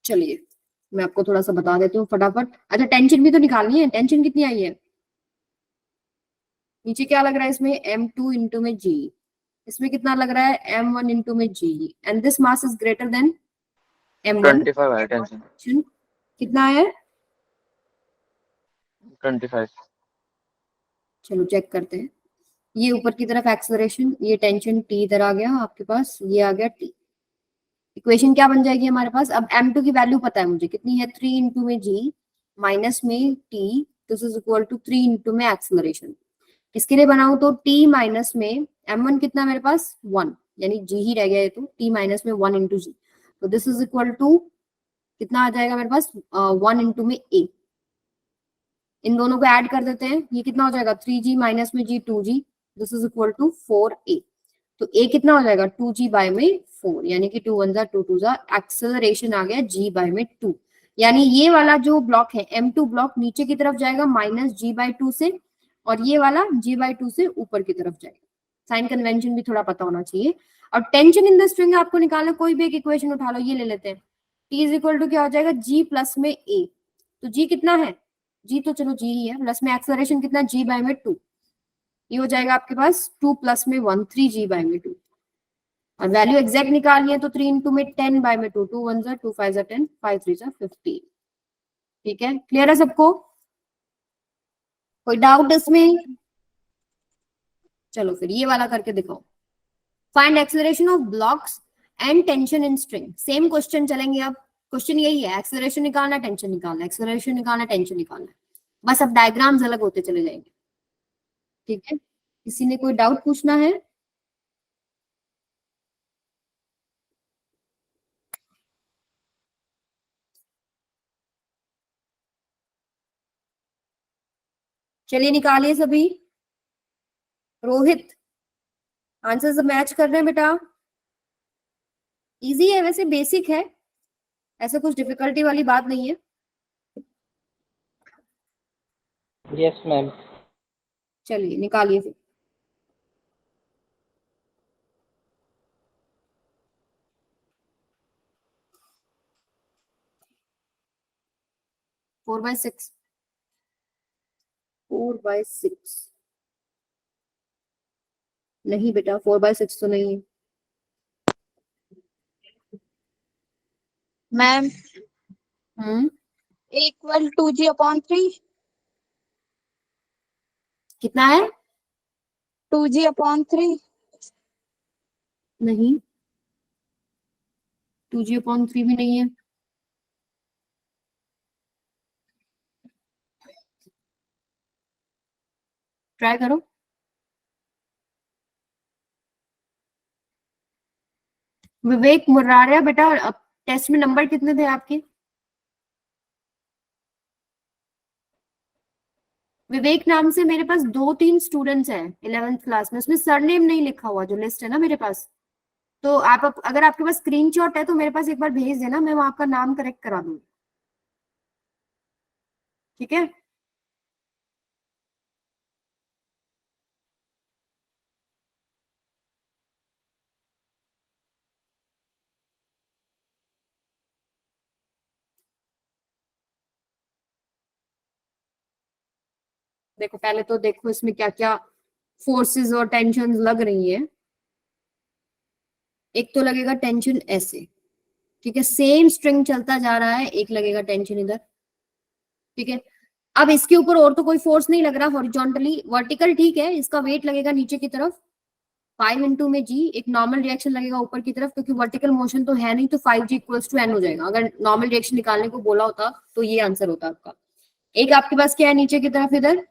चलिए मैं आपको थोड़ा सा बता देती हूँ फटाफट। अच्छा टेंशन भी तो निकालनी है, टेंशन कितनी आई है? नीचे क्या लग रहा है इसमें, m2 इंटू में g। इसमें कितना लग रहा है, m1 इंटू में g। And this mass is greater than m1। 25 है टेंशन। कितना है? 25। चलो चेक करते हैं। ये ऊपर की तरफ एक्सेलरेशन, ये टेंशन t इधर आ गया आपके पास, ये आ गया t। इक्वेशन क्या बन जाएगी हमारे पास? अब m2 की वैल्यू पता है मुझे कितनी है, 3 इंटू में g माइनस में t, this is equal to 3 into में एक्सेलरेशन। इसके लिए बनाऊं तो t माइनस में m1 कितना मेरे पास 1, यानी g ही रह गया है, तो t माइनस में 1 इंटू जी। तो दिस इज इक्वल टू कितना आ जाएगा मेरे पास, 1 इंटू में a। इन दोनों को ऐड कर देते हैं, ये कितना हो जाएगा 3g माइनस में g 2g, this is equal to 4a। तो a कितना हो जाएगा 2g बाय में 4, यानी कि 2 1 2 2 एक्सेलरेशन आ गया g बाय में 2। यानी ये वाला जो ब्लॉक है m2 ब्लॉक नीचे की तरफ जाएगा माइनस g/2 से, और ये वाला g/2 से ऊपर की तरफ जाएगा। साइन कन्वेंशन भी थोड़ा पता होना चाहिए। और टेंशन इन द स्ट्रिंग आपको निकालना, कोई भी एक इक्वेशन उठा लो, ये ले लेते हैं। t इज इक्वल टू क्या हो जाएगा, g प्लस में a। तो g कितना है, g तो चलो g ही है, प्लस में एक्सेलरेशन कितना g बाय में 2। ये हो जाएगा आपके पास 2 प्लस में 1 3g बाय में 2। और वैल्यू एग्जैक्ट निकालनी है तो 3 इंटू में 10 बाय में 2, 2 1 2 5 10, 5 3 15। ठीक है, क्लियर है सबको? कोई डाउट इसमें? चलो फिर ये वाला करके दिखाओ। Find acceleration of blocks and tension in string. Same question चलेंगे अब। क्वेश्चन यही है, एक्सेलरेशन निकालना टेंशन निकालना, एक्सेलरेशन निकालना टेंशन निकालना। बस अब डायग्राम्स अलग होते चले जाएंगे। ठीक है, किसी ने कोई डाउट पूछना है? चलिए निकालिए सभी। रोहित, आंसर सब मैच कर रहे हैं बेटा? इजी है वैसे, बेसिक है, ऐसा कुछ डिफिकल्टी वाली बात नहीं है। Yes ma'am. चलिए निकालिए फिर। 4/6, 4/6 नहीं बेटा, 4/6 तो नहीं है। मैम हम्म इक्वल 2g/3। कितना है? 2g/3। नहीं, 2g/3 भी नहीं है। ट्राई करो। विवेक मुर्रारिया बेटा, अब टेस्ट में नंबर कितने थे आपके? विवेक नाम से मेरे पास 2-3 स्टूडेंट्स हैं 11th क्लास में, उसमें सरनेम नहीं लिखा हुआ, जो लिस्ट है ना मेरे पास। तो आप अगर आपके पास स्क्रीनशॉट है तो मेरे पास एक बार भेज देना, मैं वहां आपका नाम करेक्ट करा दूंगी। ठीक है। देखो पहले तो देखो इसमें क्या क्या फोर्सेस और टेंशन लग रही है। एक तो लगेगा टेंशन ऐसे, ठीक है, सेम स्ट्रिंग चलता जा रहा है, एक लगेगा टेंशन इधर। ठीक है, अब इसके ऊपर और तो कोई फोर्स नहीं लग रहा हॉरिजॉन्टली, वर्टिकल ठीक है, इसका वेट लगेगा नीचे की तरफ 5 इंटू में जी, एक नॉर्मल रिएक्शन लगेगा ऊपर की तरफ, क्योंकि वर्टिकल मोशन तो है नहीं, तो 5g इक्वल्स टू n हो जाएगा। अगर नॉर्मल रिएक्शन निकालने को बोला होता तो ये आंसर होता आपका। एक आपके पास क्या है नीचे की तरफ इधर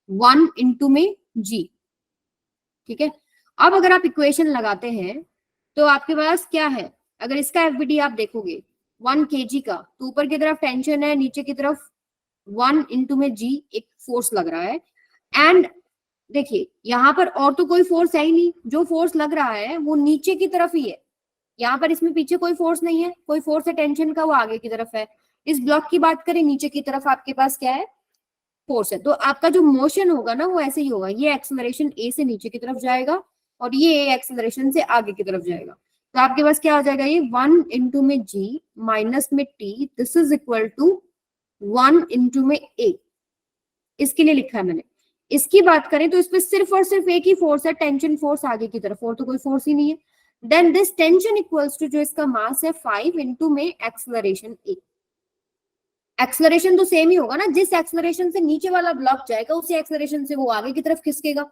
1 इंटू में जी। ठीक है, अब अगर आप इक्वेशन लगाते हैं तो आपके पास क्या है, अगर इसका एफबीडी आप देखोगे 1 kg का, तो ऊपर की तरफ टेंशन है, नीचे की तरफ 1 इंटू में जी एक फोर्स लग रहा है। एंड देखिए यहाँ पर और तो कोई फोर्स है ही नहीं, जो फोर्स लग रहा है वो नीचे की तरफ ही है। यहाँ पर इसमें पीछे कोई फोर्स नहीं है, कोई फोर्स है टेंशन का, वो आगे की तरफ है। इस ब्लॉक की बात करें, नीचे की तरफ आपके पास क्या है, फोर्स है। तो आपका जो मोशन होगा ना वो ऐसे ही होगा, ये एक्सेलरेशन ए से नीचे की तरफ जाएगा और ये एक्सेलरेशन से आगे की तरफ जाएगा। तो आपके पास क्या हो जाएगा, ये 1 इंटू में जी माइनस में T, this is equal to 1 into में ए। इसके लिए लिखा है मैंने। इसकी बात करें तो इसमें सिर्फ और सिर्फ एक ही फोर्स है, टेंशन फोर्स आगे की तरफ, और तो कोई फोर्स ही नहीं है। Then this tension equals to, जो इसका मास है 5 इंटू में एक्सेलरेशन ए। एक्सेलरेशन तो सेम ही होगा ना, जिस एक्सेलरेशन से नीचे वाला ब्लॉक जाएगा उसी एक्सेलरेशन से वो आगे की तरफ खिसकेगा,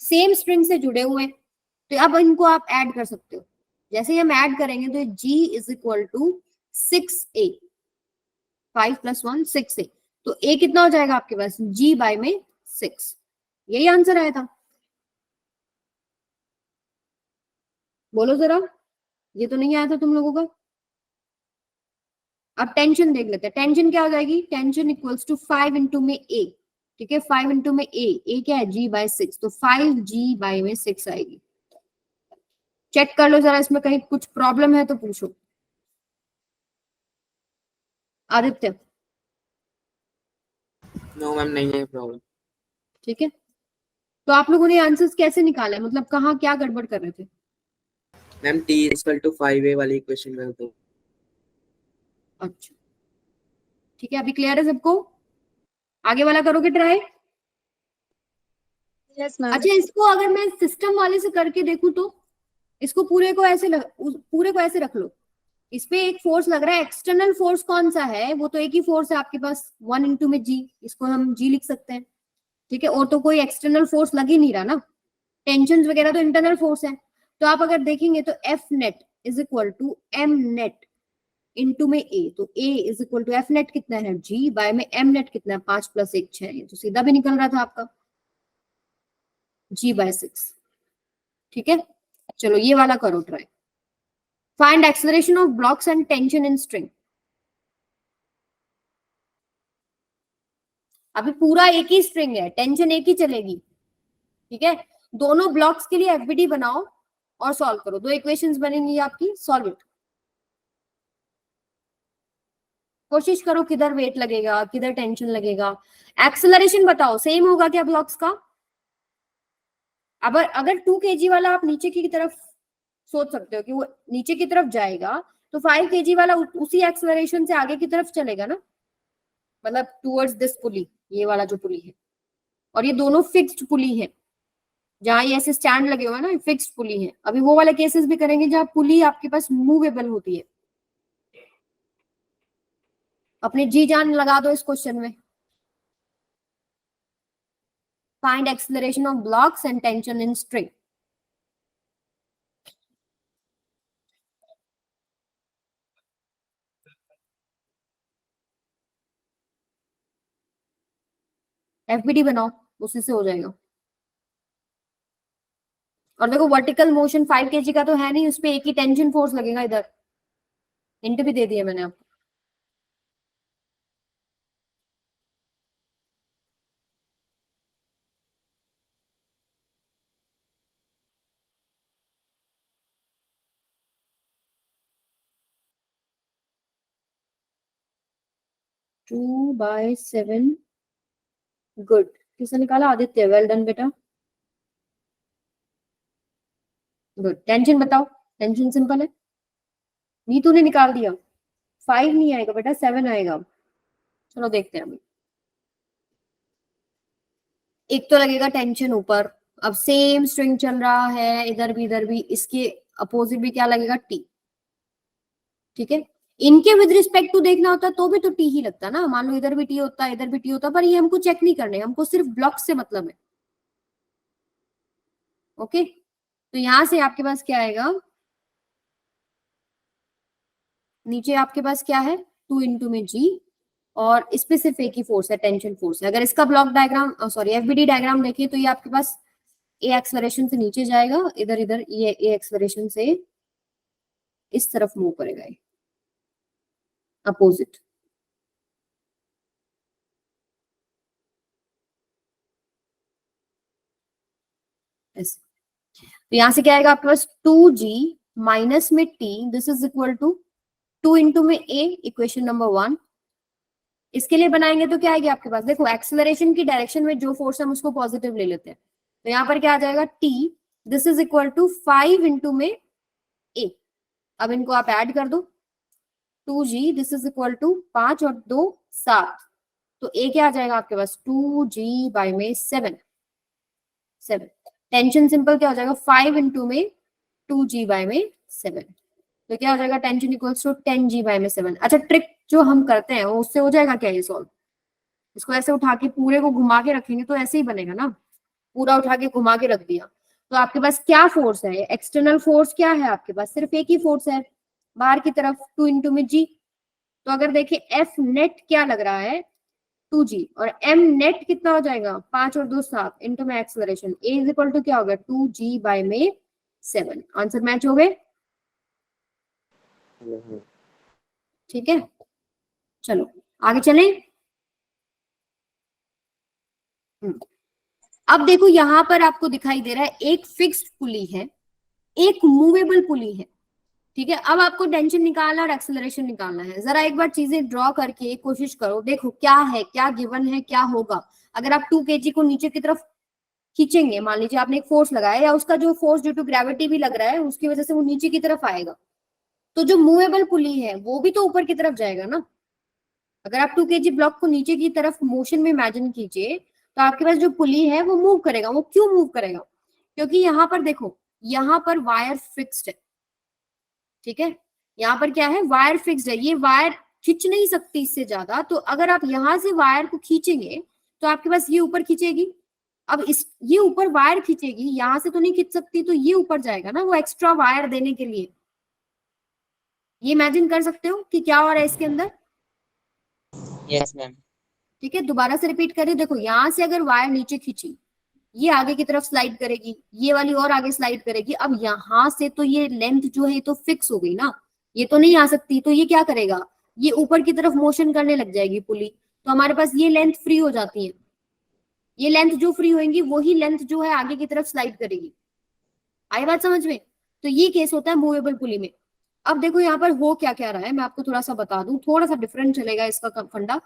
सेम स्प्रिंग से जुड़े हुए हैं। तो अब इनको आप ऐड कर सकते हो। जैसे ही हम ऐड करेंगे तो g is equal to 6a, 5 + 1 6a। तो a कितना हो जाएगा आपके पास, g बाय में 6। यही आंसर आया था। बोलो जरा, ये तो नहीं आया था तुम लोगों का। अब टेंशन देख लेते हैं, टेंशन क्या हो जाएगी, टेंशन इक्वल्स टू 5 इंटू में ए। ठीक है, 5 इंटू में ए क्या है, g बाय 6, तो 5g बाय में 6 आएगी। चेक कर लो जरा, इसमें कहीं कुछ प्रॉब्लम है तो पूछो। आदित्य, नो मैम, नहीं है प्रॉब्लम। ठीक है, तो आप लोगों ने आंसर्स कैसे निकाले, मतलब कहाँ क्या गड़बड़ कर रहे थे? Ma'am t equal to 5a वाली इक्वेशन कर दो। अच्छा ठीक है, अभी क्लियर है सबको? आगे वाला करोगे ट्राई? Yes ma'am. अच्छा, इसको अगर मैं सिस्टम वाले से करके देखूं तो इसको पूरे को ऐसे पूरे को ऐसे रख लो, इस पे एक फोर्स लग रहा है, एक्सटर्नल फोर्स कौन सा है, वो तो एक ही फोर्स है आपके पास 1 इंटू में जी, इसको हम जी लिख सकते हैं। ठीक है, और तो कोई एक्सटर्नल फोर्स लग ही नहीं रहा ना, टेंशन वगैरह तो इंटरनल फोर्स है। तो आप अगर देखेंगे तो F net is equal to m net into में ए, तो a is equal to F net कितना है, जी बाय में एम नेट कितना है, 5 + 1 6, ये तो सीधा भी निकल रहा था आपका g/6। ठीक है, चलो ये वाला करो try. Find acceleration of blocks and tension in string. अभी पूरा एक ही स्ट्रिंग है, टेंशन एक ही चलेगी। ठीक है, दोनों ब्लॉक्स के लिए एफबीडी बनाओ और सॉल्व करो, 2 इक्वेशंस बनेंगी आपकी, सॉल्व इट। कोशिश करो, किधर वेट लगेगा, किधर टेंशन लगेगा, एक्सेलरेशन बताओ सेम होगा क्या ब्लॉक्स का। अगर 2 kg वाला आप नीचे की तरफ सोच सकते हो कि वो नीचे की तरफ जाएगा, तो 5 kg वाला उसी एक्सेलरेशन से आगे की तरफ चलेगा ना, मतलब टुवर्ड्स दिस पुली, ये वाला जो पुली है। और ये दोनों फिक्स्ड पुली है, जहां ये ऐसे स्टैंड लगे हुए हैं ना, फिक्स्ड पुली है। अभी वो वाले केसेस भी करेंगे जहां पुली आपके पास मूवेबल होती है। अपने जी जान लगा दो इस क्वेश्चन में। Find acceleration of blocks and tension in string. FBD बनाओ, उसी से हो जाएगा। और देखो वर्टिकल मोशन 5 kg का तो है नहीं, उस पे एक ही टेंशन फोर्स लगेगा। इधर हिंट भी दे दिया मैंने आपको। To bye 7। गुड, किसने निकाला? आदित्य, वेल डन बेटा, गुड। टेंशन बताओ, टेंशन सिंपल है। नीतू ने निकाल दिया। 5 नहीं आएगा बेटा, 7 आएगा। चलो देखते हैं अभी। एक तो लगेगा टेंशन ऊपर। अब सेम स्ट्रिंग चल रहा है, इधर भी, इसके अपोजिट भी क्या लगेगा? टी। ठीक है, इनके विद रिस्पेक्ट टू देखना होता तो भी तो टी ही लगता ना। मान लो इधर भी टी होता, इधर भी टी होता, पर ये हमको चेक नहीं करने, हमको सिर्फ ब्लॉक से मतलब है। ओके, तो यहां से आपके पास क्या आएगा? नीचे आपके पास क्या है? 2 इंटू में जी, और इस पे सिर्फ एक ही फोर्स है, टेंशन फोर्स है। अगर इसका block diagram, sorry FBD diagram देखिए तो ये आपके पास ए एक्सेलरेशन से नीचे जाएगा, इधर इधर ये ए एक्सेलरेशन से इस तरफ मूव करेगा, अपोजिट। ऐसे तो यहां से क्या आएगा आपके पास? 2g माइनस में t, this is equal to 2 into में a, इक्वेशन नंबर 1। इसके लिए बनाएंगे तो क्या आएगी आपके पास? देखो एक्सेलरेशन की डायरेक्शन में जो फोर्स हम उसको पॉजिटिव ले लेते हैं, तो यहाँ पर क्या आ जाएगा? t, this is equal to 5 into में a। अब इनको आप ऐड कर दो, 2g, this is equal to 5 और 2 7, तो a क्या आ जाएगा आपके पास? 2g बाय में 7। टेंशन सिंपल क्या हो जाएगा? 5 इंटू में 2g बाय में 7, तो क्या हो जाएगा? Tension equals to 10g bye में 7। अच्छा, ट्रिक जो हम करते हैं वो उससे हो जाएगा क्या ये सॉल्व? इसको ऐसे उठा के पूरे को घुमा के रखेंगे तो ऐसे ही बनेगा ना। पूरा उठा के घुमा के रख दिया तो आपके पास क्या फोर्स है? एक्सटर्नल फोर्स क्या है आपके पास? सिर्फ एक ही फोर्स है, बाहर की तरफ, 2 इंटू में जी। तो अगर देखिए एफ नेट क्या लग रहा है? 2g, और m नेट कितना हो जाएगा? 5 और 2 7 इंटू में acceleration, a is equal to क्या होगा? 2g बाय में 7। आंसर मैच हो गए? ठीक है, चलो आगे चलें। अब देखो यहां पर आपको दिखाई दे रहा है एक फिक्स्ड पुली है, एक मूवेबल पुली है। ठीक है, अब आपको टेंशन निकालना और एक्सेलरेशन निकालना है। जरा एक बार चीजें ड्रॉ करके कोशिश करो, देखो क्या है, क्या गिवन है, क्या होगा। अगर आप 2 kg को नीचे की तरफ खींचेंगे, मान लीजिए आपने एक फोर्स लगाया, या उसका जो फोर्स ड्यू टू ग्रेविटी भी लग रहा है उसकी वजह से वो नीचे की तरफ आएगा, तो जो मूवेबल पुली है वो भी तो ऊपर की तरफ जाएगा ना। अगर आप 2 kg ब्लॉक को नीचे की तरफ मोशन में इमेजिन कीजिए, तो आपके पास जो पुली है वो मूव करेगा। वो क्यों मूव करेगा? क्योंकि यहाँ पर देखो, यहाँ पर वायर फिक्स्ड है। ठीक है, यहाँ पर क्या है? वायर फिक्स्ड है। ये वायर खींच नहीं सकती इससे ज्यादा, तो अगर आप यहाँ से वायर को खींचेंगे तो आपके पास ये ऊपर खींचेगी। अब इस ये ऊपर वायर खींचेगी, यहाँ से तो नहीं खींच सकती, तो ये ऊपर जाएगा ना वो एक्स्ट्रा वायर देने के लिए। ये इमेजिन कर सकते हो कि क्या हो रहा है इसके अंदर? Yes, ma'am. ठीक है, दोबारा से रिपीट करें। देखो यहाँ से अगर वायर नीचे खींची, ये आगे की तरफ स्लाइड करेगी, ये वाली और आगे स्लाइड करेगी। अब यहाँ से तो ये लेंथ जो है ये तो फिक्स हो गई ना, ये तो नहीं आ सकती, तो ये क्या करेगा? ये ऊपर की तरफ मोशन करने लग जाएगी पुली, तो हमारे पास ये लेंथ फ्री हो जाती है। ये लेंथ जो फ्री होंगी वही लेंथ जो है आगे की तरफ स्लाइड करेगी। आई बात समझ में? तो ये केस होता है मूवेबल पुली में। अब देखो यहाँ पर हो क्या क्या रहा है, मैं आपको थोड़ा सा बता दूं, थोड़ा सा डिफरेंट चलेगा इसका फंडा।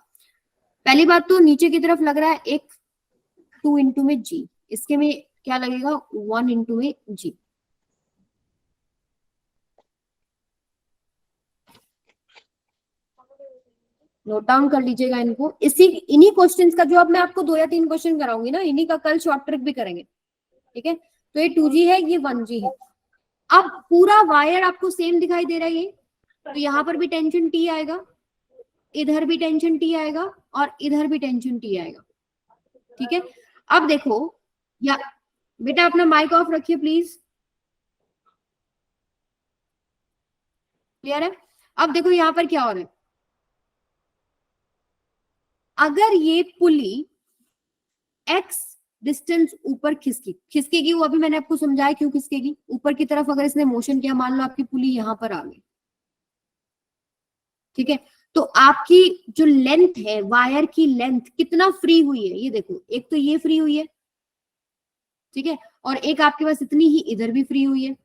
पहली बात तो नीचे की तरफ लग रहा है एक 2 इंटू में जी, इसके में क्या लगेगा? 1 इंटू में जी। नोट डाउन कर लीजिएगा इनको। इन्हीं क्वेश्चंस का जो अब मैं आपको 2 या 3 क्वेश्चन कराऊंगी ना, इन्हीं का कल शॉर्ट ट्रिक भी करेंगे। ठीक है, तो ये 2g है, ये 1g है। अब पूरा वायर आपको सेम दिखाई दे रहा है ये, तो यहाँ पर भी टेंशन T आएगा। इधर भी टेंशन टी आएगा और इधर भी टेंशन टी आएगा। ठीक है, अब देखो या बेटा अपना माइक ऑफ रखिए प्लीज। क्लियर है? अब देखो यहां पर क्या हो रहा है, अगर ये पुली एक्स डिस्टेंस ऊपर खिसकेगी, वो अभी मैंने आपको समझाया क्यों खिसकेगी। ऊपर की तरफ अगर इसने मोशन किया, मान लो आपकी पुली यहां पर आ गई, ठीक है, तो आपकी जो लेंथ है, वायर की लेंथ कितना फ्री हुई है, ये देखो, एक तो ये फ्री हुई है, ठीक है, और एक आपके पास इतनी ही इधर भी फ्री हुई है।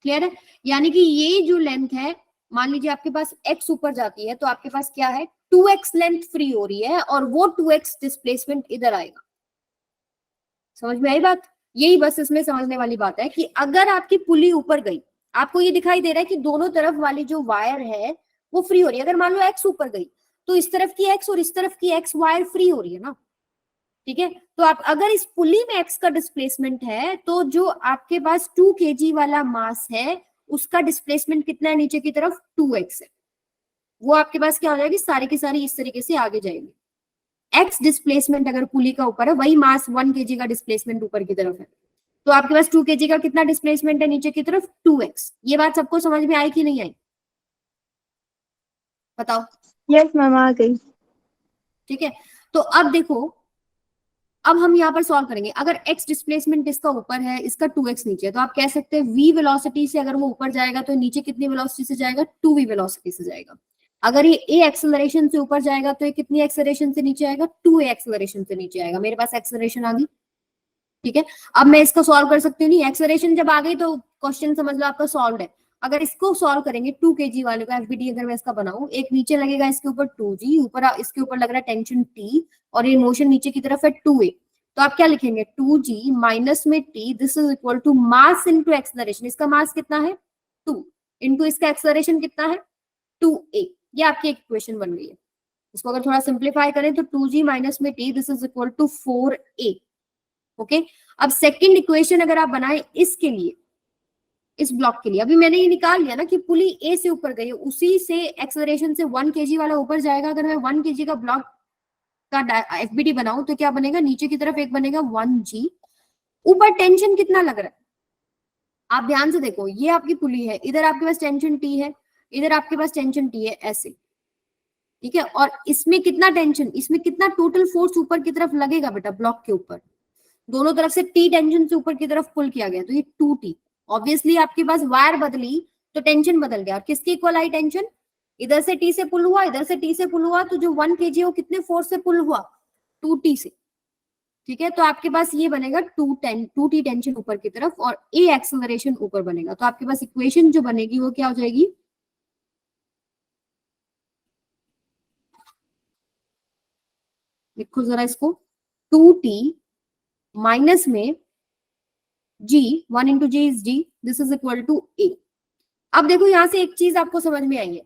क्लियर है? यानी कि ये जो लेंथ है, मान लीजिए आपके पास x ऊपर जाती है, तो आपके पास क्या है, 2x लेंथ फ्री हो रही है और वो 2x डिस्प्लेसमेंट इधर आएगा। समझ में आई बात? यही बस इसमें समझने वाली बात है कि अगर आपकी पुली ऊपर गई, आपको ये दिखाई दे रहा है कि दोनों तरफ वाली जो वायर है वो फ्री हो रही है। अगर मान लो x ऊपर गई तो इस तरफ की x और इस तरफ की x वायर फ्री हो रही है ना, ठीक है। तो आप अगर इस पुली में x का डिस्प्लेसमेंट है, तो जो आपके पास 2 kg वाला मास है उसका डिस्प्लेसमेंट कितना है नीचे की तरफ, 2x है। वो आपके पास क्या हो जाएगी, सारी की सारी इस तरीके से आगे जाएंगे। x डिस्प्लेसमेंट अगर पुली का ऊपर है, वही मास 1 kg का डिस्प्लेसमेंट ऊपर की तरफ है, तो आपके पास 2 kg का कितना डिस्प्लेसमेंट है नीचे की तरफ, 2x। ये बात सबको समझ में आई कि नहीं आई, बताओ। यस मैम, आ गई। ठीक है, तो अब देखो, अब हम यहाँ पर सॉल्व करेंगे। अगर x डिस्प्लेसमेंट इसका ऊपर है, इसका 2x नीचे है, तो आप कह सकते हैं v वेलोसिटी से अगर वो ऊपर जाएगा तो नीचे कितनी वेलोसिटी से जाएगा, 2v वेलोसिटी से जाएगा। अगर ये a एक्सेलरेशन से ऊपर जाएगा तो ये कितनी एक्सेलरेशन से नीचे आएगा, 2a एक्सेलरेशन से नीचे आएगा। मेरे पास एक्सेलरेशन आ गई, ठीक है। अब मैं इसको सॉल्व कर सकती हूँ, नहीं एक्सेलरेशन जब आ गई तो क्वेश्चन समझ लो आपका सॉल्व है। अगर इसको सॉल्व करेंगे 2 kg वाले को, एफबीडी अगर मैं इसका बनाऊं, एक नीचे लगेगा इसके ऊपर 2g, ऊपर इसके ऊपर लग रहा है टेंशन t, और ये मोशन नीचे की तरफ है 2a, तो आप क्या लिखेंगे, 2g माइनस में t, this is equal to mass into acceleration. इसका मास कितना है, 2, इनटू इसका एक्सेलरेशन कितना है, 2a। ये आपकी एक इक्वेशन बन गई है। इसको अगर थोड़ा सिंप्लीफाई करें तो 2g माइनस में t, this is equal to 4a। Okay, अब सेकंड इक्वेशन अगर आप बनाएं इसके लिए, इस ब्लॉक के लिए, अभी मैंने ये निकाल लिया ना कि पुली ए से ऊपर गई, उसी से एक्सेलरेशन से 1 kg वाला ऊपर जाएगा। अगर मैं 1 kg का ब्लॉक का एफबीडी बनाऊं तो क्या बनेगा, नीचे की तरफ एक बनेगा 1g, ऊपर टेंशन कितना लग रहा है, आप ध्यान से देखो, ये आपकी पुली है, इधर आपके पास टेंशन टी है, इधर आपके पास टेंशन टी है, ऐसे, ठीक है। और इसमें कितना टेंशन, इसमें कितना टोटल फोर्स ऊपर की तरफ लगेगा बेटा, ब्लॉक के ऊपर दोनों तरफ से टी टेंशन से ऊपर की तरफ पुल किया गया, तो ये 2t। ऑब्वियसली आपके पास वायर बदली तो टेंशन बदल गया। किसकी इक्वल आई टेंशन, इधर से टी से पुल हुआ, इधर से टी से पुल हुआ, तो जो 1 kg वो कितने फोर्स से पुल हुआ, 2t से, ठीक है। तो आपके पास ये बनेगा 2t टेंशन ऊपर की तरफ और a एक्सेलरेशन ऊपर बनेगा। तो आपके पास इक्वेशन जो बनेगी वो क्या हो जाएगी, लिखो जरा इसको, 2t माइनस में g, 1 into g is g, this is equal to a। अब देखो यहां से एक चीज आपको समझ में आई है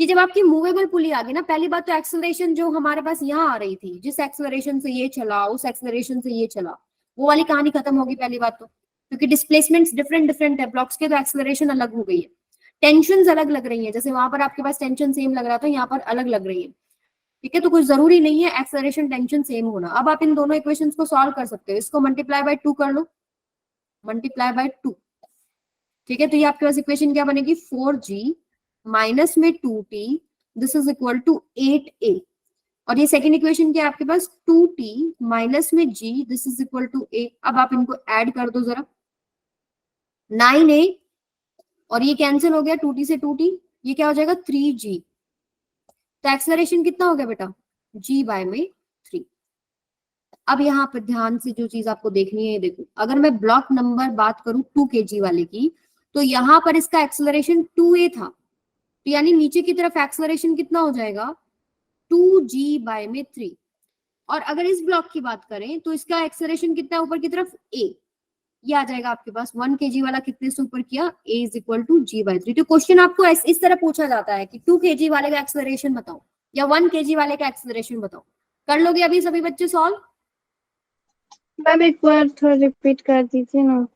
कि जब आपकी मूवेबल पुली आ गई ना, पहली बात तो एक्सेलरेशन जो हमारे पास यहाँ आ रही थी, जिस एक्सेलरेशन से ये चला, उस एक्सेलरेशन से ये चला, वो वाली कहानी खत्म होगी पहली बात तो, क्योंकि डिस्प्लेसमेंट्स डिफरेंट डिफरेंट है ब्लॉक्स के, तो एक्सेलरेशन अलग हो गई है, टेंशन अलग लग रही है। जैसे वहां पर आपके पास टेंशन सेम लग रहा था, यहाँ पर अलग लग रही है, ठीक है। तो कुछ जरूरी नहीं है एक्सेलरेशन टेंशन सेम होना। अब आप इन दोनों इक्वेशंस को सॉल्व कर सकते हो, इसको मल्टीप्लाई बाय 2 कर लो, मल्टीप्लाई बाय 2, ठीक है। तो ये आपके पास इक्वेशन क्या बनेगी, 4g माइनस में 2t, this is equal to 8a। और ये सेकंड इक्वेशन क्या है आपके पास, 2t माइनस में g, this is equal to a। अब आप इनको ऐड कर दो जरा, 9a, और ये कैंसिल हो गया 2t से 2t, ये क्या हो जाएगा 3g। तो एक्सेलरेशन कितना हो गया बेटा, g बाय में 3। अब यहाँ पर ध्यान से जो चीज आपको देखनी है, देखो अगर मैं ब्लॉक नंबर बात करूं 2 kg वाले की, तो यहाँ पर इसका एक्सेलरेशन 2a था, तो यानी नीचे की तरफ एक्सेलरेशन कितना हो जाएगा, 2g बाय में 3। और अगर इस ब्लॉक की बात करें तो इसका एक्सेलरेशन कितना ऊपर की तरफ, a, ये आ जाएगा आपके पास 1 kg वाला कितने से ऊपर किया, a is equal to g by 3। तो क्वेश्चन आपको इस तरह पूछा जाता है कि 2 kg वाले का एक्सेलरेशन बताओ या 1 kg वाले का एक्सेलरेशन बताओ। कर लोगे अभी सभी बच्चे सॉल्व? मैम एक बार थोड़ा रिपीट कर दीजिए ना।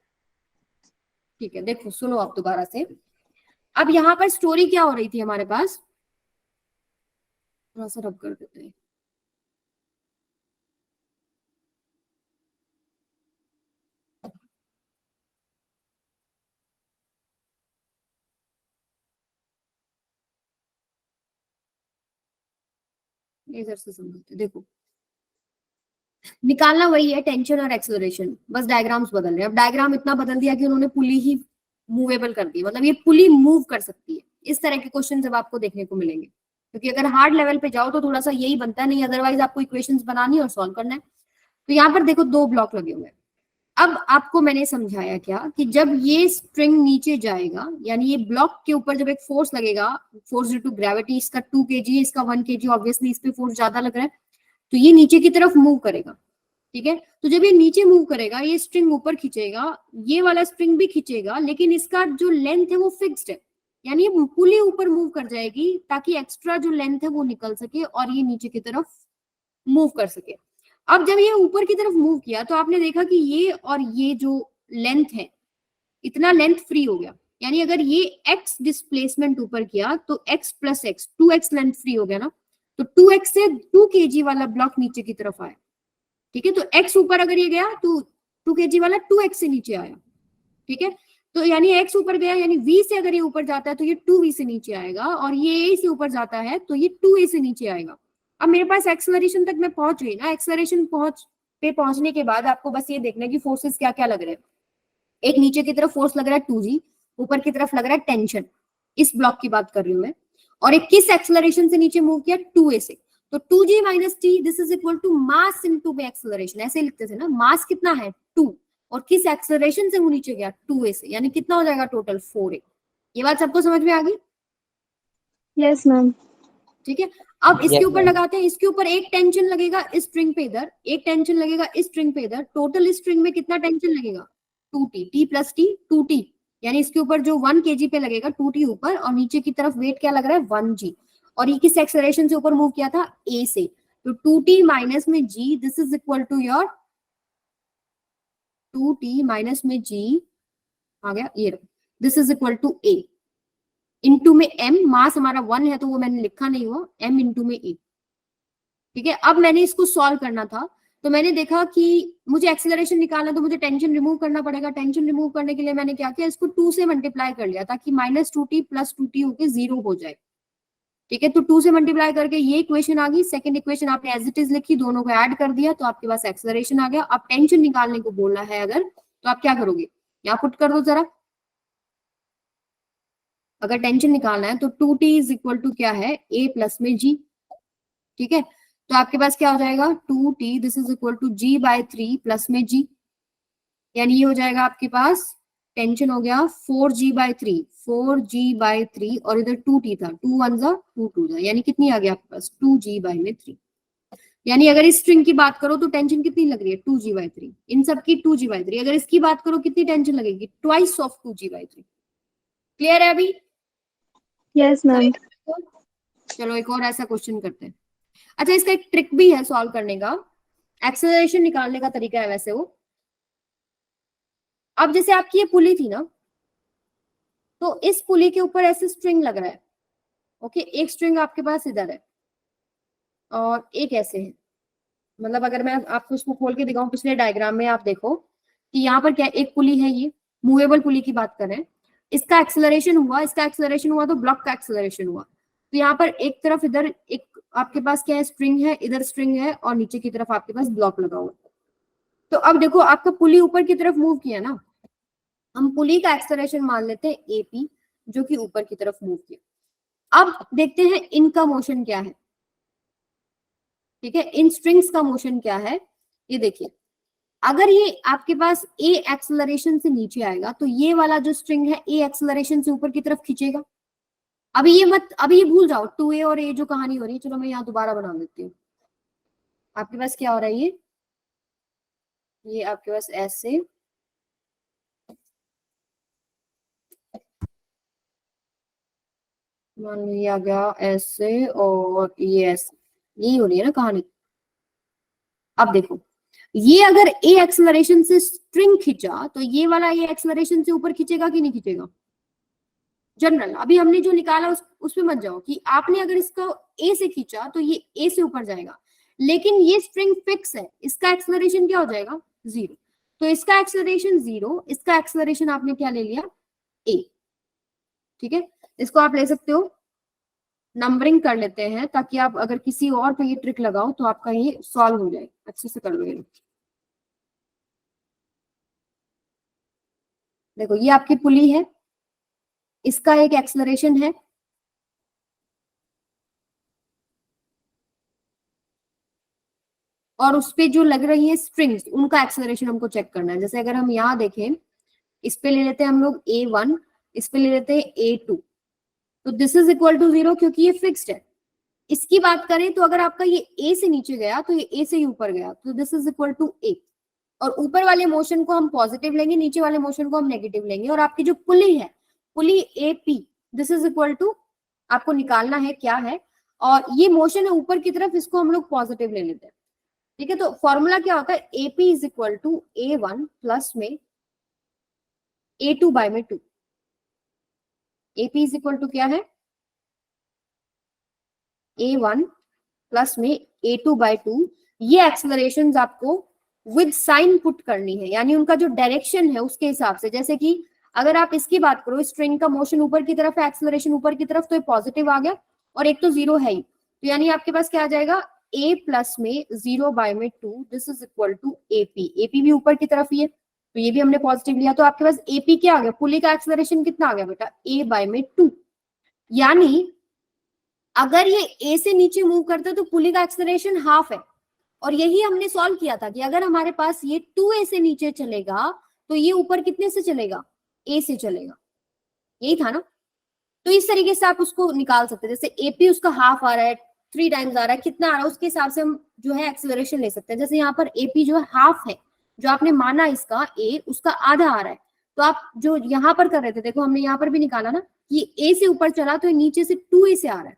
ठीक है, देखो सुनो आप दोबारा से। अब यहाँ पर स्टोरी क्या हो रही थी हमारे पास, थोड़ा सा रब कर देते हैं। इधर से समझते देखो, निकालना वही है टेंशन और एक्सेलरेशन, बस डायग्राम्स बदल रहे हैं। अब डायग्राम इतना बदल दिया कि उन्होंने पुली ही मूवेबल कर दी, मतलब ये पुली मूव कर सकती है। इस तरह के क्वेश्चन जब आपको देखने को मिलेंगे, क्योंकि अगर हार्ड लेवल पे जाओ तो थोड़ा सा यही बनता नहीं, अदरवाइज आपको इक्वेशंस बनानी और सॉल्व करना है। तो यहाँ पर देखो 2 ब्लॉक लगे हुए हैं। अब आपको मैंने समझाया क्या कि जब ये स्ट्रिंग नीचे जाएगा, यानी ये ब्लॉक के ऊपर जब एक फोर्स लगेगा, फोर्स ड्यू टू ग्रेविटी, इसका 2 kg है, इसका 1 kg, ऑब्वियसली इस पे फोर्स ज्यादा लग रहा है, तो ये नीचे की तरफ मूव करेगा। ठीक है, तो जब ये नीचे मूव करेगा, ये स्ट्रिंग ऊपर खींचेगा, ये वाला स्ट्रिंग भी खींचेगा, लेकिन इसका जो लेंथ है वो फिक्स्ड है, यानी ये पुली ऊपर मूव कर जाएगी ताकि एक्स्ट्रा जो लेंथ है वो निकल सके और ये नीचे की तरफ मूव कर सके। अब जब ये ऊपर की तरफ मूव किया तो आपने देखा कि ये और ये जो लेंथ है, इतना लेंथ फ्री हो गया, यानी अगर ये x डिस्प्लेसमेंट ऊपर किया तो x plus x 2x length free हो गया ना, तो 2x से 2 kg वाला ब्लॉक नीचे की तरफ आया। ठीक है, तो x ऊपर अगर ये गया तो 2 kg वाला 2x से नीचे आया। ठीक है, तो यानी x ऊपर गया, यानी v से अगर ये ऊपर जाता है तो ये 2v से नीचे आएगा, और ये a से ऊपर जाता है तो ये 2a से नीचे आएगा। अब मेरे पास एक्सेलरेशन तक मैं पहुंच गई ना, एक्सेलरेशन पहुंचने के बाद आपको बस ये देखना है कि फोर्सेस क्या क्या लग रहे हैं। एक नीचे की तरफ फोर्स लग रहा है 2g, ऊपर की तरफ लग रहा है टेंशन, इस ब्लॉक की बात कर रही हूं मैं, और एक किस एक्सेलरेशन से नीचे मूव किया, 2a से, तो 2g minus t this is equal to mass into acceleration, ऐसे लिखते थे ना, मास कितना है 2, और किस एक्सेलरेशन से वो नीचे गया 2a से, यानी कितना हो जाएगा टोटल 4a। ये बात सबको समझ में आ गई? Yes ma'am. ठीक है, अब इसके Yes, ऊपर ma'am. लगाते हैं, इसके ऊपर एक टेंशन लगेगा इस स्ट्रिंग पे इधर, एक टेंशन लगेगा इस स्ट्रिंग पे इधर, टोटल इस स्ट्रिंग में कितना टेंशन लगेगा 2t, t plus t 2t, यानी इसके ऊपर जो 1 kg पे लगेगा 2t ऊपर, और नीचे की तरफ वेट क्या लग रहा है 1g, और ये किस एक्सेलरेशन से ऊपर मूव किया था a से, तो 2t माइनस में g this is equal to your 2t minus में g आ गया ये, this is equal to a into में m, मास हमारा 1 है तो वो मैंने लिखा नहीं हुआ, m इंटू में a। ठीक है, अब मैंने इसको सॉल्व करना था, तो मैंने देखा कि मुझे एक्सेलरेशन निकालना, तो मुझे टेंशन रिमूव करना पड़ेगा। टेंशन रिमूव करने के लिए मैंने क्या किया, इसको 2 से मल्टीप्लाई कर लिया ताकि माइनस 2t प्लस 2t होके 0 हो जाए। ठीक है, तो 2 से मल्टीप्लाई करके ये इक्वेशन आ गई, सेकंड इक्वेशन आपने एज इट इज लिखी, दोनों को ऐड कर दिया तो आपके पास एक्सेलरेशन आ गया। अब टेंशन निकालने को बोलना है अगर, तो आप क्या करोगे, यहाँ पुट कर दो जरा। अगर टेंशन निकालना है तो 2t इज इक्वल टू क्या है a प्लस में g। ठीक है, तो आपके पास क्या हो जाएगा 2t this is equal to g by 3 plus में g, यानी ये हो जाएगा आपके पास, टेंशन हो गया 4g बाय 3, 4g बाय 3, और इधर 2t था, 2 1 जा 2 2 जा, यानी कितनी आ गई आपके पास 2g बाय में 3। यानी अगर इस स्ट्रिंग की बात करो तो टेंशन कितनी लग रही है 2g बाय 3, इन सब की 2g बाय 3, अगर इसकी बात करो कितनी टेंशन लगेगी twice of 2g bye 3। Clear है अभी? Yes ma'am. चलो एक और ऐसा क्वेश्चन करते हैं। अच्छा, इसका एक ट्रिक भी है सॉल्व करने का, एक्सेलरेशन निकालने का तरीका है वैसे वो। अब जैसे आपकी ये पुली थी ना, तो इस पुली के ऊपर ऐसे स्ट्रिंग लग रहा है। ओके, एक स्ट्रिंग आपके पास इधर है और एक ऐसे है, मतलब अगर मैं आपको इसको खोल के दिखाऊं, पिछले डायग्राम में आप देखो कि यहाँ पर क्या एक पुली है, ये मूवेबल पुली की बात कर रहे हैं, इसका एक्सेलरेशन हुआ, इसका एक्सेलरेशन हुआ तो ब्लॉक का एक्सेलरेशन हुआ। तो यहाँ पर एक तरफ इधर एक आपके पास क्या है स्ट्रिंग है, इधर स्ट्रिंग है, और नीचे की तरफ आपके पास ब्लॉक लगा हुआ। तो अब देखो आपका पुली ऊपर की तरफ मूव किया ना, हम पुली का एक्सेलरेशन मान लेते हैं एपी, जो कि ऊपर की तरफ मूव किया। अब देखते हैं इनका मोशन क्या है। ठीक है, इन स्ट्रिंग्स का मोशन क्या है, ये देखिए, अगर ये आपके पास ए एक्सेलरेशन से नीचे आएगा तो ये वाला जो स्ट्रिंग है ए एक्सेलरेशन से ऊपर की तरफ खींचेगा। अभी ये भूल जाओ 2a और a जो कहानी हो रही है, चलो मैं यहाँ दोबारा बना देती हूँ। आपके पास क्या हो रहा है, ये आपके पास ऐसे, मान लिया गया ऐसे, और ये ऐसे, यही हो रही है ना कहानी। अब देखो, ये अगर ए एक्सेलरेशन से स्ट्रिंग खींचा तो ये वाला ए एक्सेलरेशन से ऊपर खींचेगा कि नहीं खींचेगा? जनरल। अभी हमने जो निकाला उसमें मत जाओ कि आपने अगर इसको ए से खींचा तो ये ए से ऊपर जाएगा, लेकिन ये स्ट्रिंग फिक्स है, इसका एक्सेलरेशन क्या हो जाएगा, 0। तो इसका एक्सेलरेशन 0, इसका एक्सेलरेशन आपने क्या ले लिया, ए। ठीक है, इसको आप ले सकते हो, नंबरिंग कर लेते हैं ताकि आप अगर किसी और पे ये ट्रिक लगाओ तो आपका ये सॉल्व हो जाए, अच्छे से कर लो ये। देखो ये आपकी पुली है, इसका एक एक्सेलरेशन है, और उस पे जो लग रही है स्ट्रिंग्स, उनका एक्सेलरेशन हमको चेक करना है। जैसे अगर हम यहाँ देखें, इस पे ले लेते हैं हम लोग A1, इस पे ले लेते हैं A2, तो दिस इज इक्वल टू 0 क्योंकि ये फिक्स्ड है। इसकी बात करें तो अगर आपका ये A से नीचे गया तो ये A से ही ऊपर गया, तो this is equal to A। और ऊपर वाले मोशन को हम पॉजिटिव लेंगे, नीचे वाले मोशन को हम नेगेटिव लेंगे। और आपकी जो पुली है, pulley AP, this is equal to, आपको निकालना है क्या है, और ये मोशन है ऊपर की तरफ, इसको हम लोग पॉजिटिव ले लेते हैं। ठीक है, तो फॉर्मूला क्या होता है, AP is equal to A1 plus में A2 बाय में 2। AP इज इक्वल टू क्या है, A1 प्लस में A2 बाय 2। ये एक्सेलरेशंस आपको विद साइन पुट करनी है, यानी उनका जो डायरेक्शन है उसके हिसाब से। जैसे कि अगर आप इसकी बात करो, स्ट्रिंग का मोशन ऊपर की तरफ है, एक्सेलरेशन ऊपर की तरफ, तो ये पॉजिटिव आ गया, और एक तो 0 है ही, तो यानी आपके पास क्या आ जाएगा, A प्लस में 0 बाय में 2, this is equal to AP। AP भी ऊपर की तरफ ही है, तो ये भी हमने पॉजिटिव लिया, तो आपके पास AP क्या आ गया, पुली का एक्सेलरेशन कितना आ गया बेटा, A बाय में 2। यानी अगर ये A से नीचे मूव करता तो पुली का एक्सेलरेशन हाफ है, और यही हमने सॉल्व किया था कि अगर हमारे पास ये 2A से नीचे चलेगा तो ये ऊपर कितने से चलेगा, A से चलेगा, यही था ना। तो इस तरीके से आप उसको निकाल सकते हैं, जैसे AP उसका हाफ आ रहा है, 3 टाइम्स आ रहा है, कितना आ रहा है, उसके हिसाब से हम जो है एक्सेलरेशन ले सकते हैं। जैसे यहाँ पर AP जो है हाफ है, जो आपने माना इसका A, उसका आधा आ रहा है, तो आप जो यहाँ पर कर रहे थे, देखो हमने यहाँ पर भी निकाला ना कि A से ऊपर चला तो ये नीचे से 2A से आ रहा है,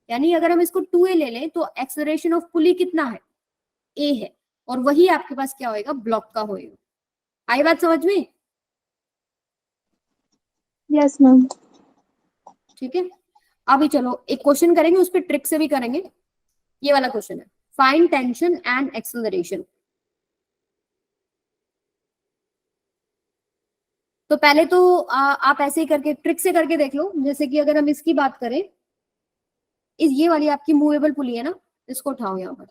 यानी अगर हम इसको 2A ले लें तो एक्सेलरेशन ऑफ पुली कितना है, A है, और वही आपके पास क्या होएगा, ब्लॉक का होएगा। आई बात समझ में? Yes ma'am. ठीक है, अभी चलो एक क्वेश्चन करेंगे, उस पर ट्रिक से भी करेंगे। ये वाला क्वेश्चन है, फाइंड टेंशन एंड एक्सेलरेशन। तो पहले तो आप ऐसे ही करके ट्रिक से करके देख लो। जैसे कि अगर हम इसकी बात करें, ये वाली आपकी मूवेबल पुली है ना, इसको उठाओ यहाँ पर।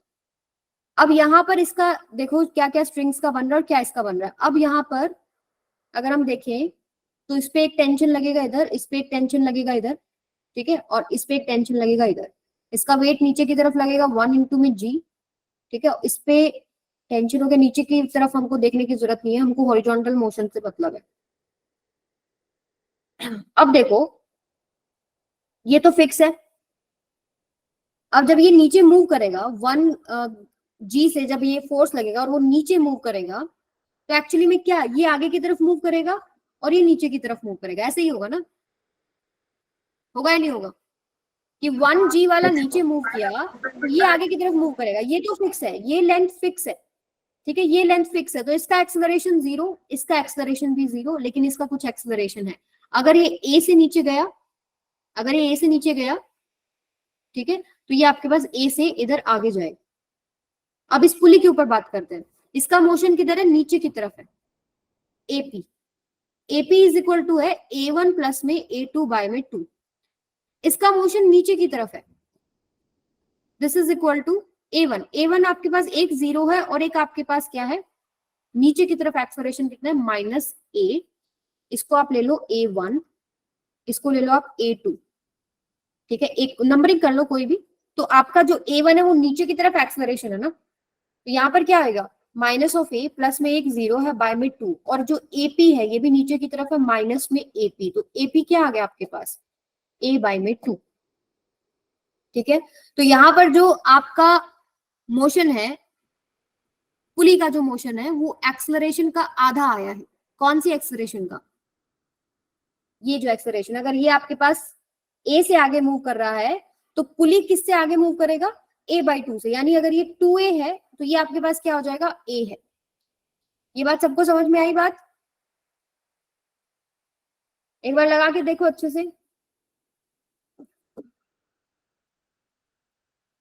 अब यहाँ पर इसका देखो क्या क्या स्ट्रिंग्स का बन रहा है और क्या इसका बन रहा है। अब यहाँ पर अगर हम देखें तो इस पे एक टेंशन लगेगा इधर, इस पे एक टेंशन लगेगा इधर, ठीक है, और इस पे एक टेंशन लगेगा इधर। इसका वेट नीचे की तरफ लगेगा 1 इंटू में G, ठीक है। इस पे टेंशनों के नीचे की तरफ हमको देखने की जरूरत नहीं है, हमको हॉरिजॉन्टल मोशन से मतलब है। अब देखो ये तो फिक्स है, अब जब ये नीचे मूव करेगा 1G से, जब ये फोर्स लगेगा और वो नीचे मूव करेगा, तो एक्चुअली में क्या, ये आगे की तरफ मूव करेगा और ये नीचे की तरफ मूव करेगा, ऐसे ही होगा ना, होगा या नहीं होगा कि 1G वाला नीचे मूव किया तो ये आगे की तरफ मूव करेगा। ये तो फिक्स है, ये लेंथ फिक्स है, ठीक है, ये लेंथ फिक्स है, तो इसका एक्सेलरेशन 0, इसका एक्सेलरेशन भी 0, लेकिन इसका कुछ एक्सेलरेशन है। अगर ये A से नीचे गया, अगर ये A से नीचे गया, ठीक है, तो ये आपके पास A से इधर आगे जाएगा। अब इस पुली के ऊपर बात करते हैं, इसका मोशन किधर है, नीचे की तरफ है, AP। AP is equal to है A1 प्लस में A2 बाय में 2। इसका मोशन नीचे की तरफ है, this is equal to A1। A1 आपके पास एक 0 है और एक आपके पास क्या है, नीचे की तरफ एक्सेलरेशन कितना है, -A। इसको आप ले लो A1, इसको ले लो आप A2, ठीक है, एक नंबरिंग कर लो कोई भी। तो आपका जो A1 है वो नीचे की तरफ एक्सेलरेशन है ना, तो यहाँ पर क्या आएगा, माइनस ऑफ A, प्लस में एक 0 है बाय में 2, और जो AP है ये भी नीचे की तरफ है, माइनस में AP, तो AP क्या आ गया आपके पास, A बाय में 2, ठीक है। तो यहाँ पर जो आपका मोशन है, पुली का जो मोशन है, वो एक्सेलरेशन का आधा आया है। कौन सी एक्सेलरेशन का, ये जो एक्सेलरेशन, अगर ये आपके पास A से आगे मूव कर रहा है तो पुली किससे आगे मूव करेगा, A बाई 2 से, यानी अगर ये 2A है तो ये आपके पास क्या हो जाएगा, A है। ये बात सबको समझ में आई बात, एक बार लगा के देखो अच्छे से।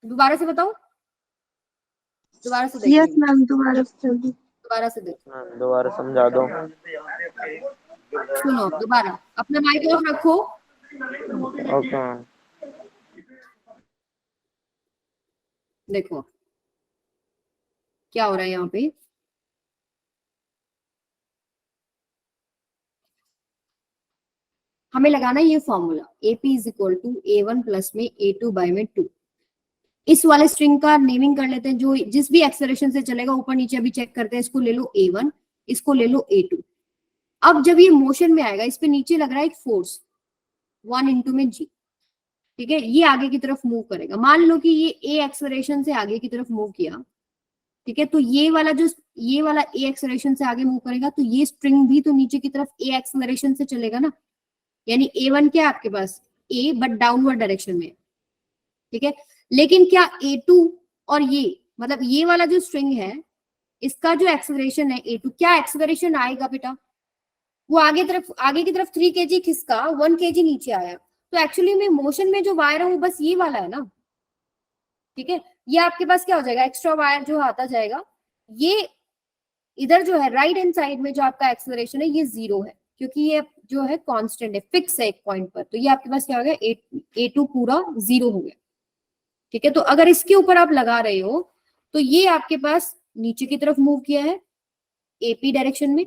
दोबारा से बताओ, दोबारा से देखो, यस मैम, दोबारा से दोबारा से देखो, मैम दोबारा समझा दो। सुनो दोबारा, अपना माइक ऑफ रखो। Okay ma'am. देखो क्या हो रहा है यहाँ पे, हमें लगाना है ये formula AP is equal to A1 plus में A2 बाय में 2। इस वाले स्ट्रिंग का नेमिंग कर लेते हैं, जो जिस भी एक्सेलरेशन से चलेगा, ऊपर नीचे अभी चेक करते हैं। इसको ले लो A1, इसको ले लो A2। अब जब ये मोशन में आएगा, इस पे नीचे लग रहा है एक फोर्स 1 इंटू में G, ठीक है, ये आगे की तरफ मूव करेगा। मान लो कि ये A एक्सेलरेशन से आगे की तरफ मूव किया, ठीक है, तो ये वाला A एक्सेलरेशन से आगे मूव करेगा, तो ये स्ट्रिंग भी तो नीचे की तरफ A एक्सेलरेशन से चलेगा ना। यानी A1 क्या है आपके पास, A बट डाउनवर्ड डायरेक्शन में, ठीक है। लेकिन क्या A2 और ये मतलब ये वाला जो स्ट्रिंग है, इसका जो एक्सेलरेशन है A2, क्या एक्सेलरेशन आएगा बेटा, वो आगे की तरफ 3 kg खिसका, 1 kg नीचे आया। तो एक्चुअली में मोशन में जो वायर है वो बस ये वाला है ना, ठीक है। ये आपके पास क्या हो जाएगा, एक्स्ट्रा वायर जो आता जाएगा, ये इधर जो है राइट हैंड साइड में जो आपका एक्सेलरेशन है ये 0 है, क्योंकि ये जो है कांस्टेंट है, फिक्स है एक पॉइंट पर। तो ये आपके पास क्या हो गया, A2 पूरा 0 हो गया, ठीक है। तो अगर इसके ऊपर आप लगा रहे हो तो ये आपके पास नीचे की तरफ मूव किया है AP डायरेक्शन में,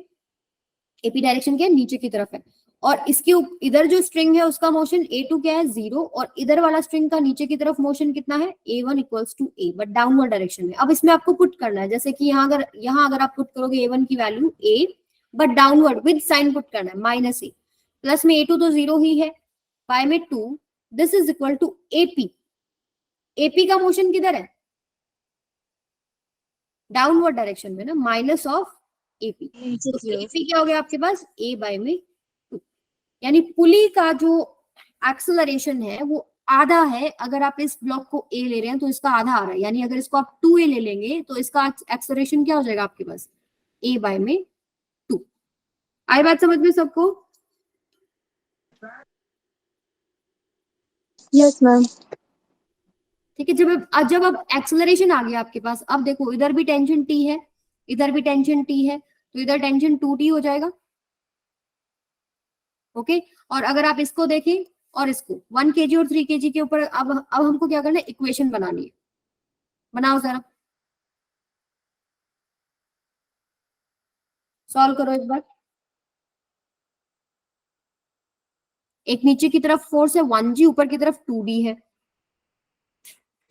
AP डायरेक्शन क्या है, नीचे की तरफ है। और इसके इधर जो स्ट्रिंग है उसका मोशन A2 क्या है, 0, और इधर वाला स्ट्रिंग का नीचे की तरफ मोशन कितना है, A1 equals to A, but downward direction में। अब इसमें आपको पुट करना है, जैसे कि यहाँ अगर आप पुट करोगे A1 की value A, but downward with sign put करना है -A, प्लस में A2 तो 0 ही है, बाय में 2, this is equal to AP। AP का मोशन किधर है, डाउनवर्ड डायरेक्शन में ना, माइनस ऑफ AP। तो AP क्या हो गया आपके पास, A बाय में 2। यानी पुली का जो एक्सेलरेशन है वो आधा है। अगर आप इस ब्लॉक को A ले रहे हैं तो इसका आधा आ रहा है, यानी अगर इसको आप 2A ले लेंगे तो इसका एक्सेलरेशन क्या हो जाएगा आपके पास, A बाय में 2। आई बात समझ में सबको? Yes ma'am. ठीक है। जब अब एक्सेलरेशन आ गया आपके पास, अब देखो इधर भी टेंशन T है, इधर भी टेंशन T है, तो इधर टेंशन 2T हो जाएगा, ओके। और अगर आप इसको देखें और इसको 1 kg और 3 kg के ऊपर, अब हमको क्या करना है, इक्वेशन बनानी है। बनाओ जरा, सॉल्व करो एक बार। एक नीचे की तरफ फोर्स है 1G, ऊपर की तरफ 2D है,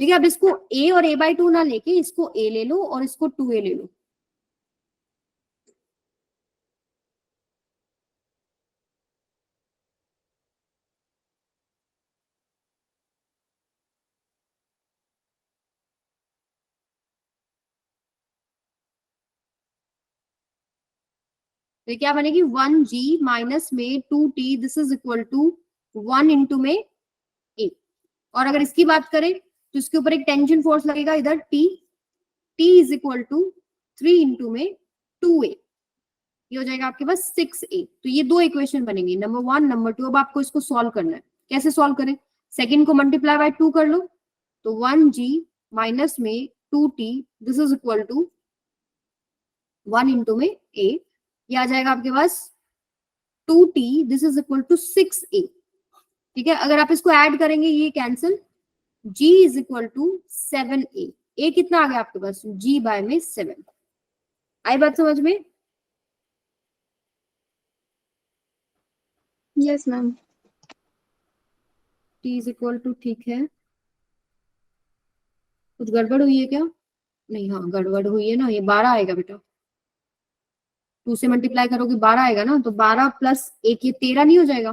ठीक है। अब इसको A और A/2 ना लेके इसको A ले लो और इसको 2A ले लो। तो क्या बनेगी, 1G माइनस में 2T, this is equal to 1 into में A। और अगर इसकी बात करें तो इसके ऊपर एक टेंशन फोर्स लगेगा इधर T is equal to 3 into में 2A, ये हो जाएगा आपके पास 6A। तो ये दो इक्वेशन बनेंगी, नंबर 1 नंबर 2। अब आपको इसको सॉल्व करना है। कैसे सॉल्व करें, सेकंड को मल्टीप्लाई बाय 2 कर लो, तो 1G माइनस में 2T, this is equal to 1 into में A, ये आ जाएगा आपके पास 2T, this is equal to 6A, ठीक है। अगर आप इसको ऐड करेंगे ये cancel, G is equal to 7A। A कितना आ गया आपके पास, G बाय में 7। आई बात समझ में? Yes ma'am. T is equal to, ठीक है। कुछ गड़बड़ हुई है क्या? नहीं, हाँ गड़बड़ हुई है ना, ये 12 आएगा बेटा। 2 से मल्टीप्लाई करोगे 12 आएगा ना, तो 12 प्लस 1 ये 13 नहीं हो जाएगा?